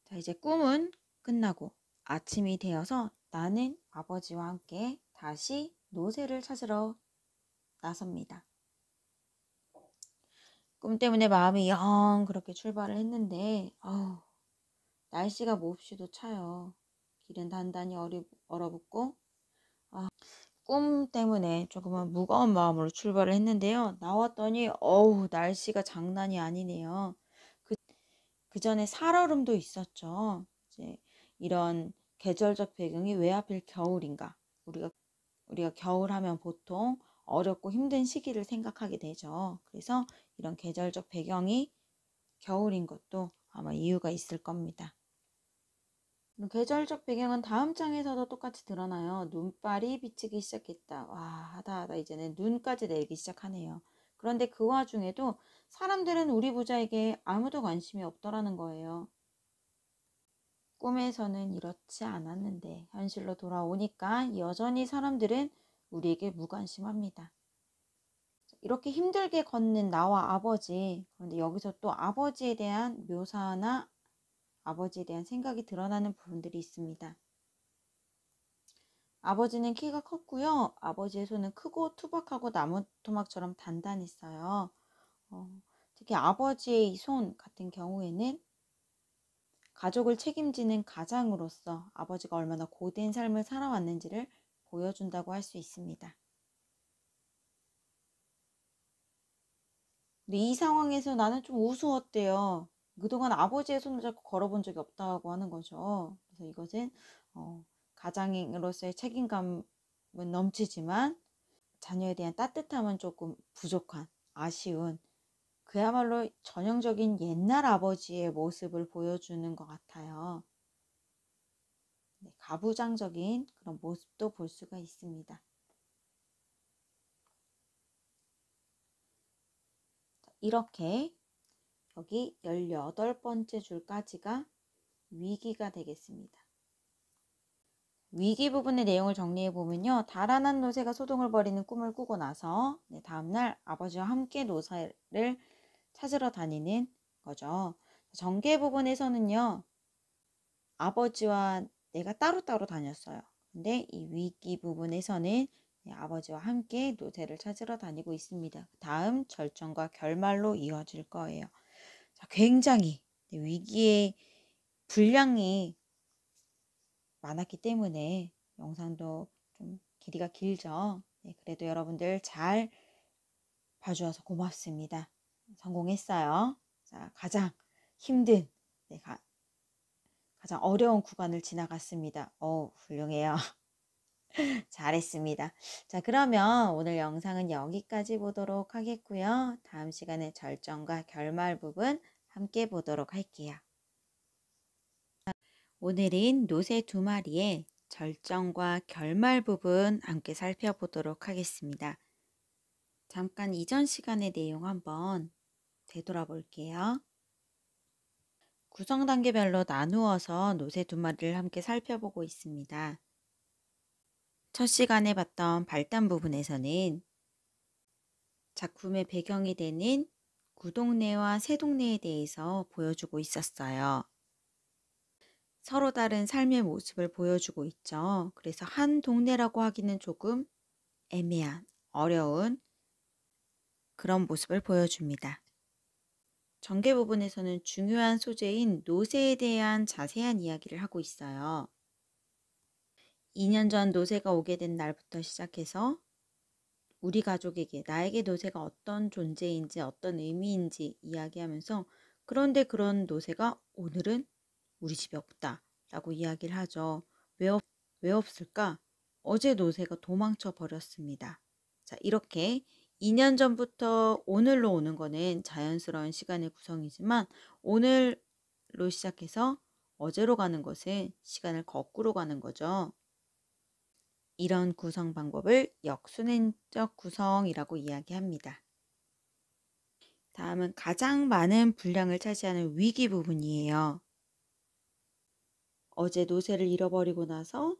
Speaker 1: 자, 이제 꿈은 끝나고 아침이 되어서 나는 아버지와 함께 다시 노새를 찾으러 나섭니다. 꿈 때문에 마음이 영 그렇게 출발을 했는데 날씨가 몹시도 차요. 길은 단단히 얼어붙고 꿈 때문에 조금은 무거운 마음으로 출발을 했는데요. 나왔더니 날씨가 장난이 아니네요. 그 전에 살얼음도 있었죠. 이제 이런 계절적 배경이 왜 하필 겨울인가? 우리가 겨울 하면 보통 어렵고 힘든 시기를 생각하게 되죠. 그래서 이런 계절적 배경이 겨울인 것도 아마 이유가 있을 겁니다. 계절적 배경은 다음 장에서도 똑같이 드러나요. 눈발이 비치기 시작했다. 와, 하다 이제는 눈까지 내리기 시작하네요. 그런데 그 와중에도 사람들은 우리 부자에게 아무도 관심이 없더라는 거예요. 꿈에서는 이렇지 않았는데 현실로 돌아오니까 여전히 사람들은 우리에게 무관심합니다. 이렇게 힘들게 걷는 나와 아버지, 그런데 여기서 또 아버지에 대한 묘사나 아버지에 대한 생각이 드러나는 부분들이 있습니다. 아버지는 키가 컸고요. 아버지의 손은 크고 투박하고 나무 토막처럼 단단했어요. 특히 아버지의 이 손 같은 경우에는 가족을 책임지는 가장으로서 아버지가 얼마나 고된 삶을 살아왔는지를 보여준다고 할 수 있습니다. 근데 이 상황에서 나는 좀 우스웠대요. 그동안 아버지의 손을 잡고 걸어본 적이 없다고 하는 거죠. 그래서 이것은 가장으로서의 책임감은 넘치지만 자녀에 대한 따뜻함은 조금 부족한, 아쉬운, 그야말로 전형적인 옛날 아버지의 모습을 보여주는 것 같아요. 가부장적인 그런 모습도 볼 수가 있습니다. 이렇게 여기 18번째 줄까지가 위기가 되겠습니다. 위기 부분의 내용을 정리해 보면요. 달아난 노새가 소동을 벌이는 꿈을 꾸고 나서 다음날 아버지와 함께 노새를 찾으러 다니는 거죠. 전개 부분에서는요. 아버지와 내가 따로따로 다녔어요. 근데 이 위기 부분에서는 아버지와 함께 노새를 찾으러 다니고 있습니다. 다음 절정과 결말로 이어질 거예요. 자, 굉장히 위기의 분량이 많았기 때문에 영상도 좀 길이가 길죠. 그래도 여러분들 잘 봐주셔서 고맙습니다. 성공했어요. 자, 가장 힘든, 가장 어려운 구간을 지나갔습니다. 훌륭해요. 잘했습니다. 자, 그러면 오늘 영상은 여기까지 보도록 하겠고요. 다음 시간에 절정과 결말 부분 함께 보도록 할게요. 오늘은 노새 2마리의 절정과 결말 부분 함께 살펴보도록 하겠습니다. 잠깐 이전 시간의 내용 한번 되돌아볼게요. 구성 단계별로 나누어서 노새 2마리를 함께 살펴보고 있습니다. 첫 시간에 봤던 발단 부분에서는 작품의 배경이 되는 구동네와 새동네에 대해서 보여주고 있었어요. 서로 다른 삶의 모습을 보여주고 있죠. 그래서 한 동네라고 하기는 조금 애매한, 어려운 그런 모습을 보여줍니다. 전개 부분에서는 중요한 소재인 노새에 대한 자세한 이야기를 하고 있어요. 2년 전 노새가 오게 된 날부터 시작해서 우리 가족에게 나에게 노새가 어떤 존재인지 어떤 의미인지 이야기하면서 그런데 그런 노새가 오늘은 우리 집에 없다 라고 이야기를 하죠. 왜 없을까? 어제 노새가 도망쳐 버렸습니다. 자, 이렇게 2년 전부터 오늘로 오는 거는 자연스러운 시간의 구성이지만 오늘로 시작해서 어제로 가는 것은 시간을 거꾸로 가는 거죠. 이런 구성 방법을 역순환적 구성이라고 이야기합니다. 다음은 가장 많은 분량을 차지하는 위기 부분이에요. 어제 노새를 잃어버리고 나서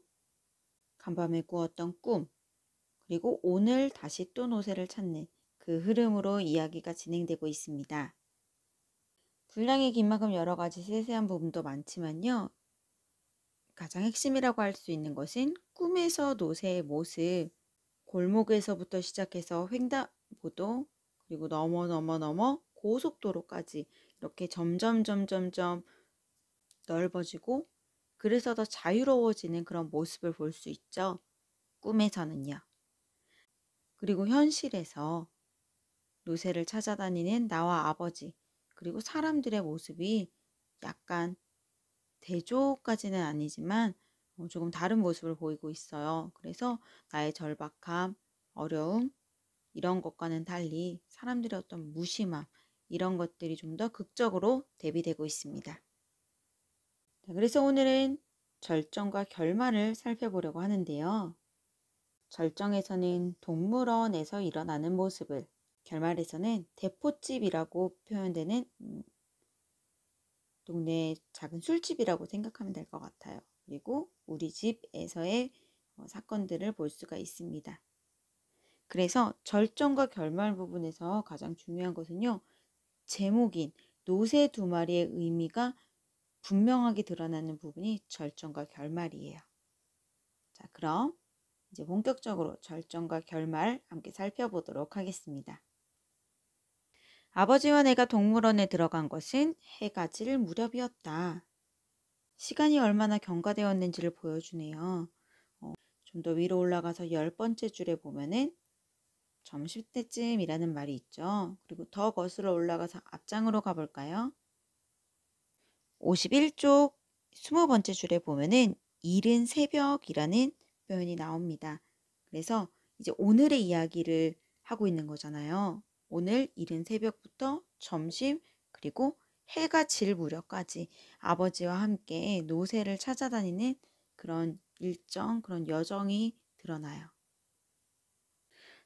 Speaker 1: 간밤에 꾸었던 꿈, 그리고 오늘 다시 또 노새를 찾는 그 흐름으로 이야기가 진행되고 있습니다. 분량이 긴 만큼 여러 가지 세세한 부분도 많지만요. 가장 핵심이라고 할 수 있는 것은 꿈에서 노새의 모습, 골목에서부터 시작해서 횡단보도, 그리고 넘어 고속도로까지 이렇게 점점 넓어지고 그래서 더 자유로워지는 그런 모습을 볼 수 있죠. 꿈에서는요. 그리고 현실에서 노새를 찾아다니는 나와 아버지, 그리고 사람들의 모습이 약간 대조까지는 아니지만 조금 다른 모습을 보이고 있어요. 그래서 나의 절박함, 어려움 이런 것과는 달리 사람들의 어떤 무심함 이런 것들이 좀 더 극적으로 대비되고 있습니다. 자, 그래서 오늘은 절정과 결말을 살펴보려고 하는데요. 절정에서는 동물원에서 일어나는 모습을, 결말에서는 대포집이라고 표현되는 동네 작은 술집이라고 생각하면 될 것 같아요. 그리고 우리 집에서의 사건들을 볼 수가 있습니다. 그래서 절정과 결말 부분에서 가장 중요한 것은요. 제목인 노새 2마리의 의미가 분명하게 드러나는 부분이 절정과 결말이에요. 자, 그럼 이제 본격적으로 절정과 결말 함께 살펴보도록 하겠습니다. 아버지와 내가 동물원에 들어간 것은 해가 질 무렵이었다. 시간이 얼마나 경과되었는지를 보여주네요. 좀 더 위로 올라가서 10번째 줄에 보면은 점심때쯤이라는 말이 있죠. 그리고 더 거슬러 올라가서 앞장으로 가볼까요? 51쪽 20번째 줄에 보면은 이른 새벽이라는 표현이 나옵니다. 그래서 이제 오늘의 이야기를 하고 있는 거잖아요. 오늘 이른 새벽부터 점심 그리고 해가 질 무렵까지 아버지와 함께 노새를 찾아다니는 그런 일정, 그런 여정이 드러나요.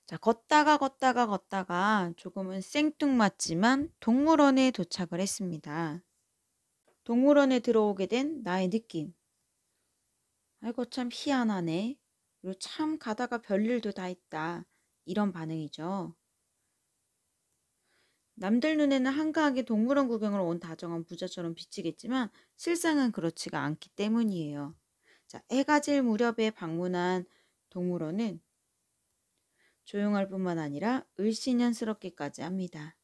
Speaker 1: 자, 걷다가 조금은 생뚱맞지만 동물원에 도착을 했습니다. 동물원에 들어오게 된 나의 느낌. 아이고, 참 희한하네. 그리고 참 가다가 별일도 다 있다. 이런 반응이죠. 남들 눈에는 한가하게 동물원 구경을 온 다정한 부자처럼 비치겠지만 실상은 그렇지가 않기 때문이에요. 자, 해가 질 무렵에 방문한 동물원은 조용할 뿐만 아니라 을씨년스럽기까지 합니다.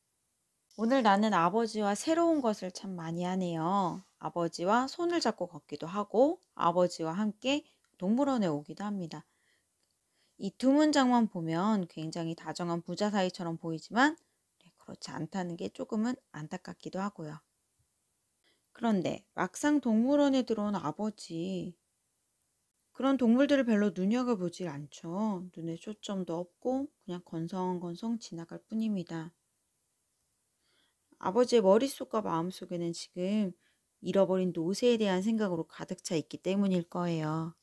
Speaker 1: 오늘 나는 아버지와 새로운 것을 참 많이 하네요. 아버지와 손을 잡고 걷기도 하고 아버지와 함께 동물원에 오기도 합니다. 이 두 문장만 보면 굉장히 다정한 부자 사이처럼 보이지만 그렇지 않다는 게 조금은 안타깝기도 하고요. 그런데 막상 동물원에 들어온 아버지, 그런 동물들을 별로 눈여겨보질 않죠. 눈에 초점도 없고 그냥 건성건성 지나갈 뿐입니다. 아버지의 머릿속과 마음속에는 지금 잃어버린 노새에 대한 생각으로 가득 차 있기 때문일 거예요.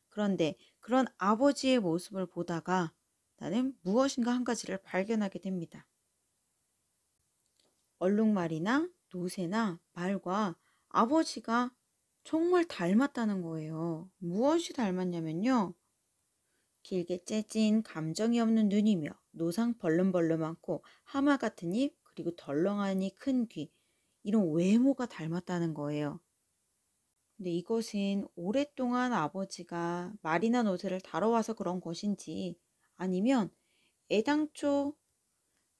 Speaker 1: 그런데 그런 아버지의 모습을 보다가 나는 무엇인가 한 가지를 발견하게 됩니다. 얼룩말이나 노새나 말과 아버지가 정말 닮았다는 거예요. 무엇이 닮았냐면요. 길게 째진 감정이 없는 눈이며 노상 벌름벌름하고 하마 같은 입 그리고 덜렁하니 큰 귀 이런 외모가 닮았다는 거예요. 근데 이것은 오랫동안 아버지가 말이나 노새를 다뤄와서 그런 것인지 아니면 애당초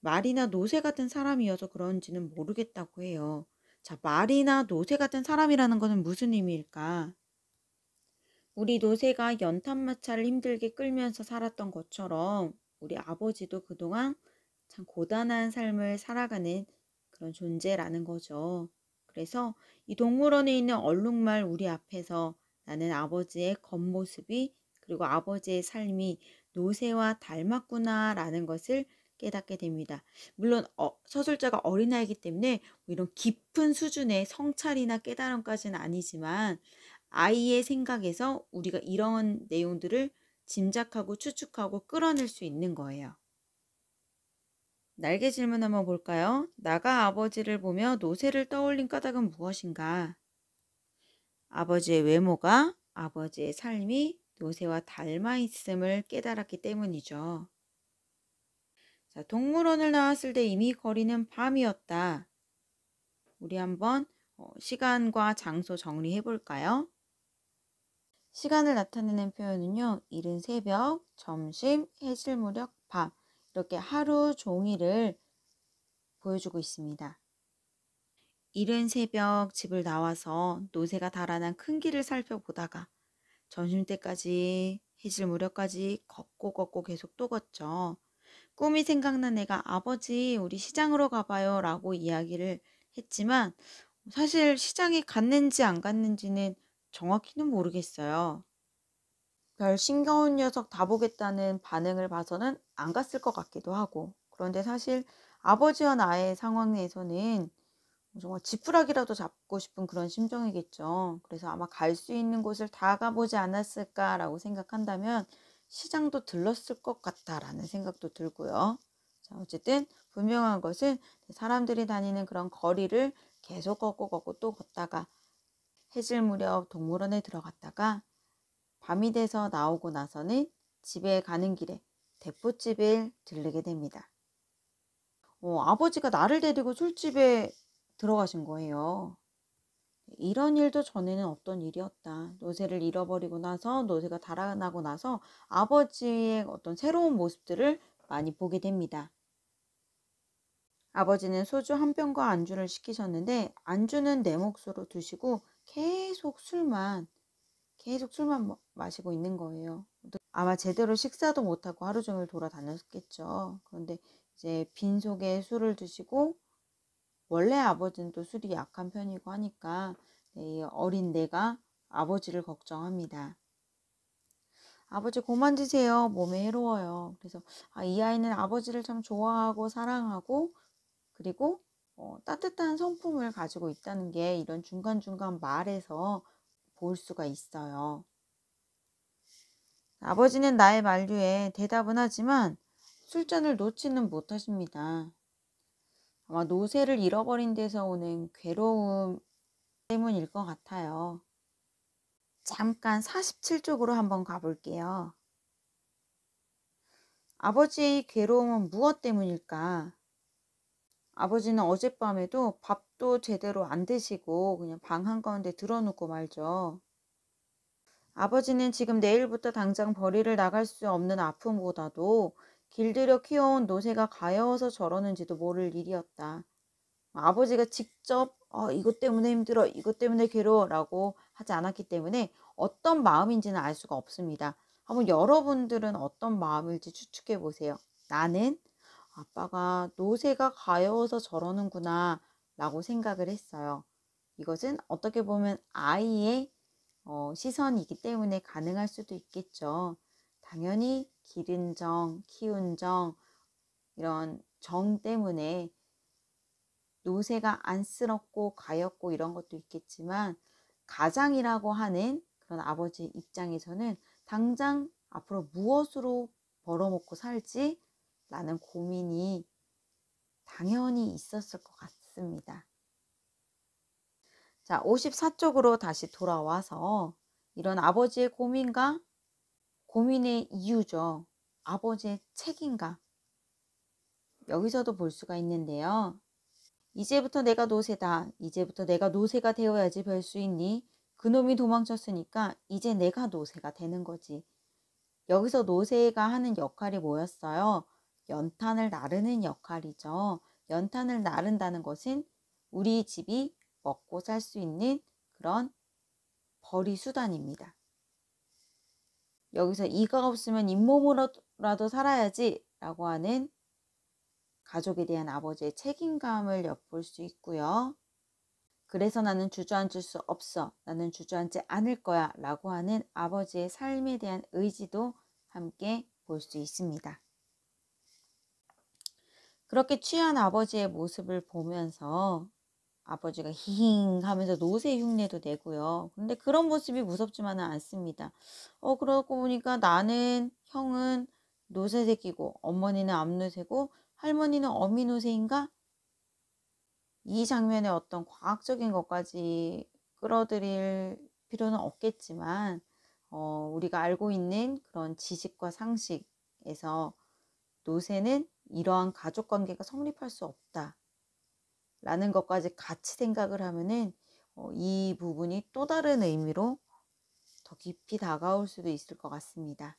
Speaker 1: 말이나 노새 같은 사람이어서 그런지는 모르겠다고 해요. 자, 말이나 노새 같은 사람이라는 것은 무슨 의미일까? 우리 노새가 연탄마차를 힘들게 끌면서 살았던 것처럼 우리 아버지도 그동안 참 고단한 삶을 살아가는 그런 존재라는 거죠. 그래서 이 동물원에 있는 얼룩말 우리 앞에서 나는 아버지의 겉모습이 그리고 아버지의 삶이 노새와 닮았구나라는 것을 깨닫게 됩니다. 물론 서술자가 어린아이기 때문에 뭐 이런 깊은 수준의 성찰이나 깨달음까지는 아니지만 아이의 생각에서 우리가 이런 내용들을 짐작하고 추측하고 끌어낼 수 있는 거예요. 날개 질문 한번 볼까요? 나가 아버지를 보며 노새를 떠올린 까닭은 무엇인가? 아버지의 외모가 아버지의 삶이 노새와 닮아 있음을 깨달았기 때문이죠. 자, 동물원을 나왔을 때 이미 거리는 밤이었다. 우리 한번 시간과 장소 정리해 볼까요? 시간을 나타내는 표현은요. 이른 새벽, 점심, 해질 무렵, 밤 이렇게 하루 종일을 보여주고 있습니다. 이른 새벽 집을 나와서 노새가 달아난 큰 길을 살펴보다가 점심때까지 해질 무렵까지 걷고 계속 또 걷죠. 꿈이 생각난 애가 아버지 우리 시장으로 가봐요 라고 이야기를 했지만 사실 시장에 갔는지 안 갔는지는 정확히는 모르겠어요. 별 싱거운 녀석 다 보겠다는 반응을 봐서는 안 갔을 것 같기도 하고 그런데 사실 아버지와 나의 상황에서는 정말 지푸라기라도 잡고 싶은 그런 심정이겠죠. 그래서 아마 갈 수 있는 곳을 다 가보지 않았을까라고 생각한다면 시장도 들렀을 것 같다라는 생각도 들고요. 자, 어쨌든 분명한 것은 사람들이 다니는 그런 거리를 계속 걷고 또 걷다가 해질 무렵 동물원에 들어갔다가 밤이 돼서 나오고 나서는 집에 가는 길에 대포집을 들르게 됩니다. 아버지가 나를 데리고 술집에 들어가신 거예요. 이런 일도 전에는 없던 일이었다. 노새를 잃어버리고 나서 노새가 달아나고 나서 아버지의 어떤 새로운 모습들을 많이 보게 됩니다. 아버지는 소주 한 병과 안주를 시키셨는데 안주는 내 몫으로 두시고 계속 술만 마시고 있는 거예요. 아마 제대로 식사도 못하고 하루 종일 돌아다녔겠죠. 그런데 이제 빈속에 술을 드시고 원래 아버지는 또 술이 약한 편이고 하니까 어린 내가 아버지를 걱정합니다. 아버지 그만 드세요. 몸에 해로워요. 그래서 이 아이는 아버지를 참 좋아하고 사랑하고 그리고 따뜻한 성품을 가지고 있다는 게 이런 중간중간 말에서 볼 수가 있어요. 아버지는 나의 만류에 대답은 하지만 술잔을 놓지는 못하십니다. 아마 노새를 잃어버린 데서 오는 괴로움 때문일 것 같아요. 잠깐 47쪽으로 한번 가볼게요. 아버지의 괴로움은 무엇 때문일까? 아버지는 어젯밤에도 밥도 제대로 안 드시고 그냥 방 한가운데 들어눕고 말죠. 아버지는 지금 내일부터 당장 벌이를 나갈 수 없는 아픔보다도 길들여 키워온 노새가 가여워서 저러는지도 모를 일이었다. 아버지가 직접 이것 때문에 힘들어, 이것 때문에 괴로워 라고 하지 않았기 때문에 어떤 마음인지는 알 수가 없습니다. 한번 여러분들은 어떤 마음일지 추측해 보세요. 나는 아빠가 노새가 가여워서 저러는구나 라고 생각을 했어요. 이것은 어떻게 보면 아이의 시선이기 때문에 가능할 수도 있겠죠. 당연히 기른 정, 키운 정, 이런 정 때문에 노새가 안쓰럽고 가엾고 이런 것도 있겠지만 가장이라고 하는 그런 아버지의 입장에서는 당장 앞으로 무엇으로 벌어먹고 살지? 라는 고민이 당연히 있었을 것 같습니다. 자, 54쪽으로 다시 돌아와서 이런 아버지의 고민과 고민의 이유죠. 아버지의 책임감. 여기서도 볼 수가 있는데요. 이제부터 내가 노새다. 이제부터 내가 노새가 되어야지 별 수 있니? 그놈이 도망쳤으니까 이제 내가 노새가 되는 거지. 여기서 노새가 하는 역할이 뭐였어요? 연탄을 나르는 역할이죠. 연탄을 나른다는 것은 우리 집이 먹고 살 수 있는 그런 벌이 수단입니다. 여기서 이가 없으면 잇몸으로라도 살아야지 라고 하는 가족에 대한 아버지의 책임감을 엿볼 수 있고요. 그래서 나는 주저앉을 수 없어. 나는 주저앉지 않을 거야 라고 하는 아버지의 삶에 대한 의지도 함께 볼 수 있습니다. 그렇게 취한 아버지의 모습을 보면서 아버지가 히힝 하면서 노새 흉내도 내고요. 근데 그런 모습이 무섭지만은 않습니다. 그러고 보니까 나는 형은 노새 새끼고 어머니는 암노새고 할머니는 어미노새인가? 이 장면에 어떤 과학적인 것까지 끌어들일 필요는 없겠지만 우리가 알고 있는 그런 지식과 상식에서 노새는 이러한 가족관계가 성립할 수 없다 라는 것까지 같이 생각을 하면은 이 부분이 또 다른 의미로 더 깊이 다가올 수도 있을 것 같습니다.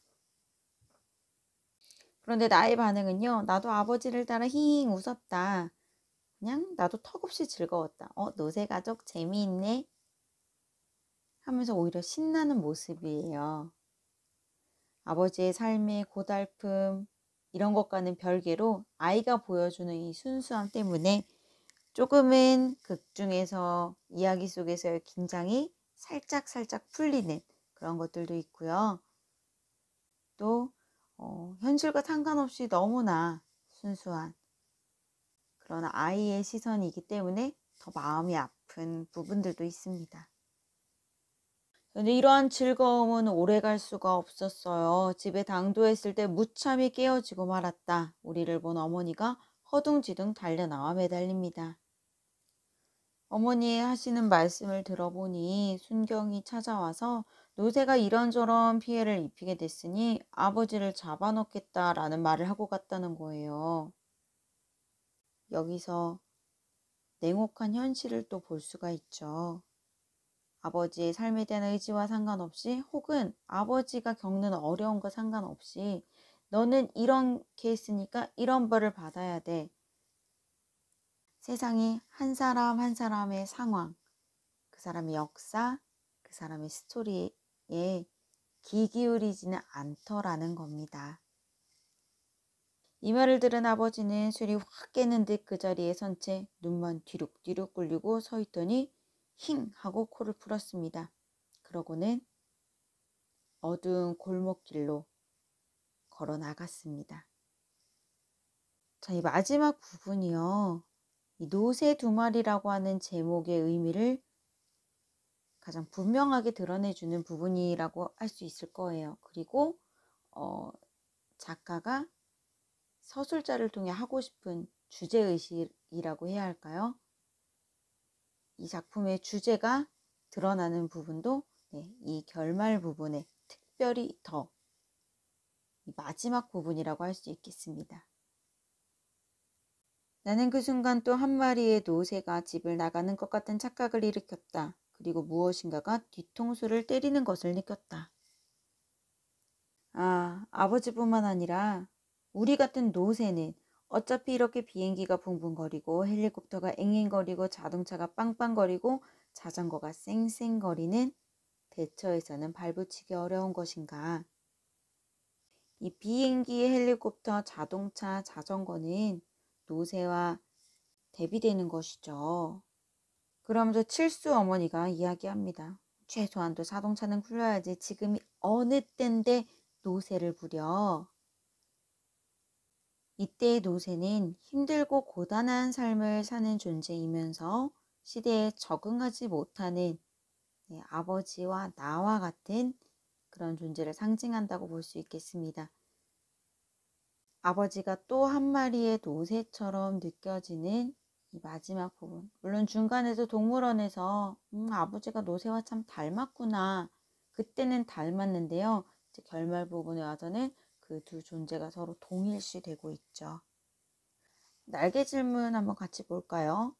Speaker 1: 그런데 나의 반응은요. 나도 아버지를 따라 힝 웃었다. 그냥 나도 턱없이 즐거웠다. 노새 가족 재미있네 하면서 오히려 신나는 모습이에요. 아버지의 삶의 고달픔 이런 것과는 별개로 아이가 보여주는 이 순수함 때문에 조금은 극 중에서 이야기 속에서의 긴장이 살짝 풀리는 그런 것들도 있고요. 또 현실과 상관없이 너무나 순수한 그런 아이의 시선이기 때문에 더 마음이 아픈 부분들도 있습니다. 근데 이러한 즐거움은 오래갈 수가 없었어요. 집에 당도했을 때 무참히 깨어지고 말았다. 우리를 본 어머니가 허둥지둥 달려나와 매달립니다. 어머니의 하시는 말씀을 들어보니 순경이 찾아와서 노새가 이런저런 피해를 입히게 됐으니 아버지를 잡아놓겠다라는 말을 하고 갔다는 거예요. 여기서 냉혹한 현실을 또 볼 수가 있죠. 아버지의 삶에 대한 의지와 상관없이 혹은 아버지가 겪는 어려움과 상관없이 너는 이렇게 했으니까 이런 벌을 받아야 돼. 세상이 한 사람 한 사람의 상황, 그 사람의 역사, 그 사람의 스토리에 귀 기울이지는 않더라는 겁니다. 이 말을 들은 아버지는 술이 확 깨는 듯 그 자리에 선 채 눈만 뒤룩뒤룩 굴리고 서 있더니 힝 하고 코를 풀었습니다. 그러고는 어두운 골목길로 걸어 나갔습니다. 자, 이 마지막 부분이요. 이 노새 두 마리라고 하는 제목의 의미를 가장 분명하게 드러내주는 부분이라고 할 수 있을 거예요. 그리고 작가가 서술자를 통해 하고 싶은 주제의식이라고 해야 할까요? 이 작품의 주제가 드러나는 부분도 이 결말 부분에 특별히 더 이 마지막 부분이라고 할 수 있겠습니다. 나는 그 순간 또 한 마리의 노새가 집을 나가는 것 같은 착각을 일으켰다. 그리고 무엇인가가 뒤통수를 때리는 것을 느꼈다. 아버지뿐만 아니라 우리 같은 노새는 어차피 이렇게 비행기가 붕붕거리고 헬리콥터가 앵앵거리고 자동차가 빵빵거리고 자전거가 쌩쌩거리는 대처에서는 발붙이기 어려운 것인가. 이 비행기, 헬리콥터, 자동차, 자전거는 노새와 대비되는 것이죠. 그러면서 칠수 어머니가 이야기합니다. 최소한도 자동차는 굴려야지 지금이 어느 때인데 노새를 부려. 이때의 노새는 힘들고 고단한 삶을 사는 존재이면서 시대에 적응하지 못하는 아버지와 나와 같은 그런 존재를 상징한다고 볼 수 있겠습니다. 아버지가 또 한 마리의 노새처럼 느껴지는 이 마지막 부분. 물론 중간에서 동물원에서 아버지가 노새와 참 닮았구나. 그때는 닮았는데요. 이제 결말 부분에 와서는 그 두 존재가 서로 동일시되고 있죠. 날개 질문 한번 같이 볼까요?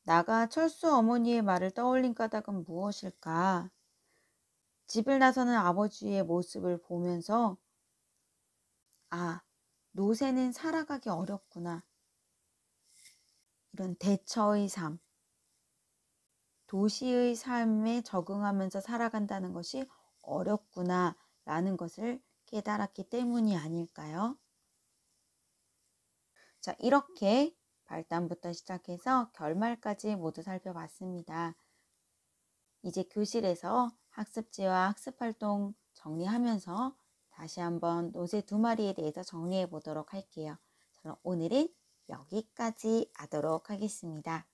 Speaker 1: 나가 철수 어머니의 말을 떠올린 까닭은 무엇일까? 집을 나서는 아버지의 모습을 보면서 노새는 살아가기 어렵구나. 이런 대처의 삶, 도시의 삶에 적응하면서 살아간다는 것이 어렵구나 라는 것을 깨달았기 때문이 아닐까요? 자, 이렇게 발단부터 시작해서 결말까지 모두 살펴봤습니다. 이제 교실에서 학습지와 학습활동 정리하면서 다시 한번 노새 두 마리에 대해서 정리해 보도록 할게요. 그럼 오늘은 여기까지 하도록 하겠습니다.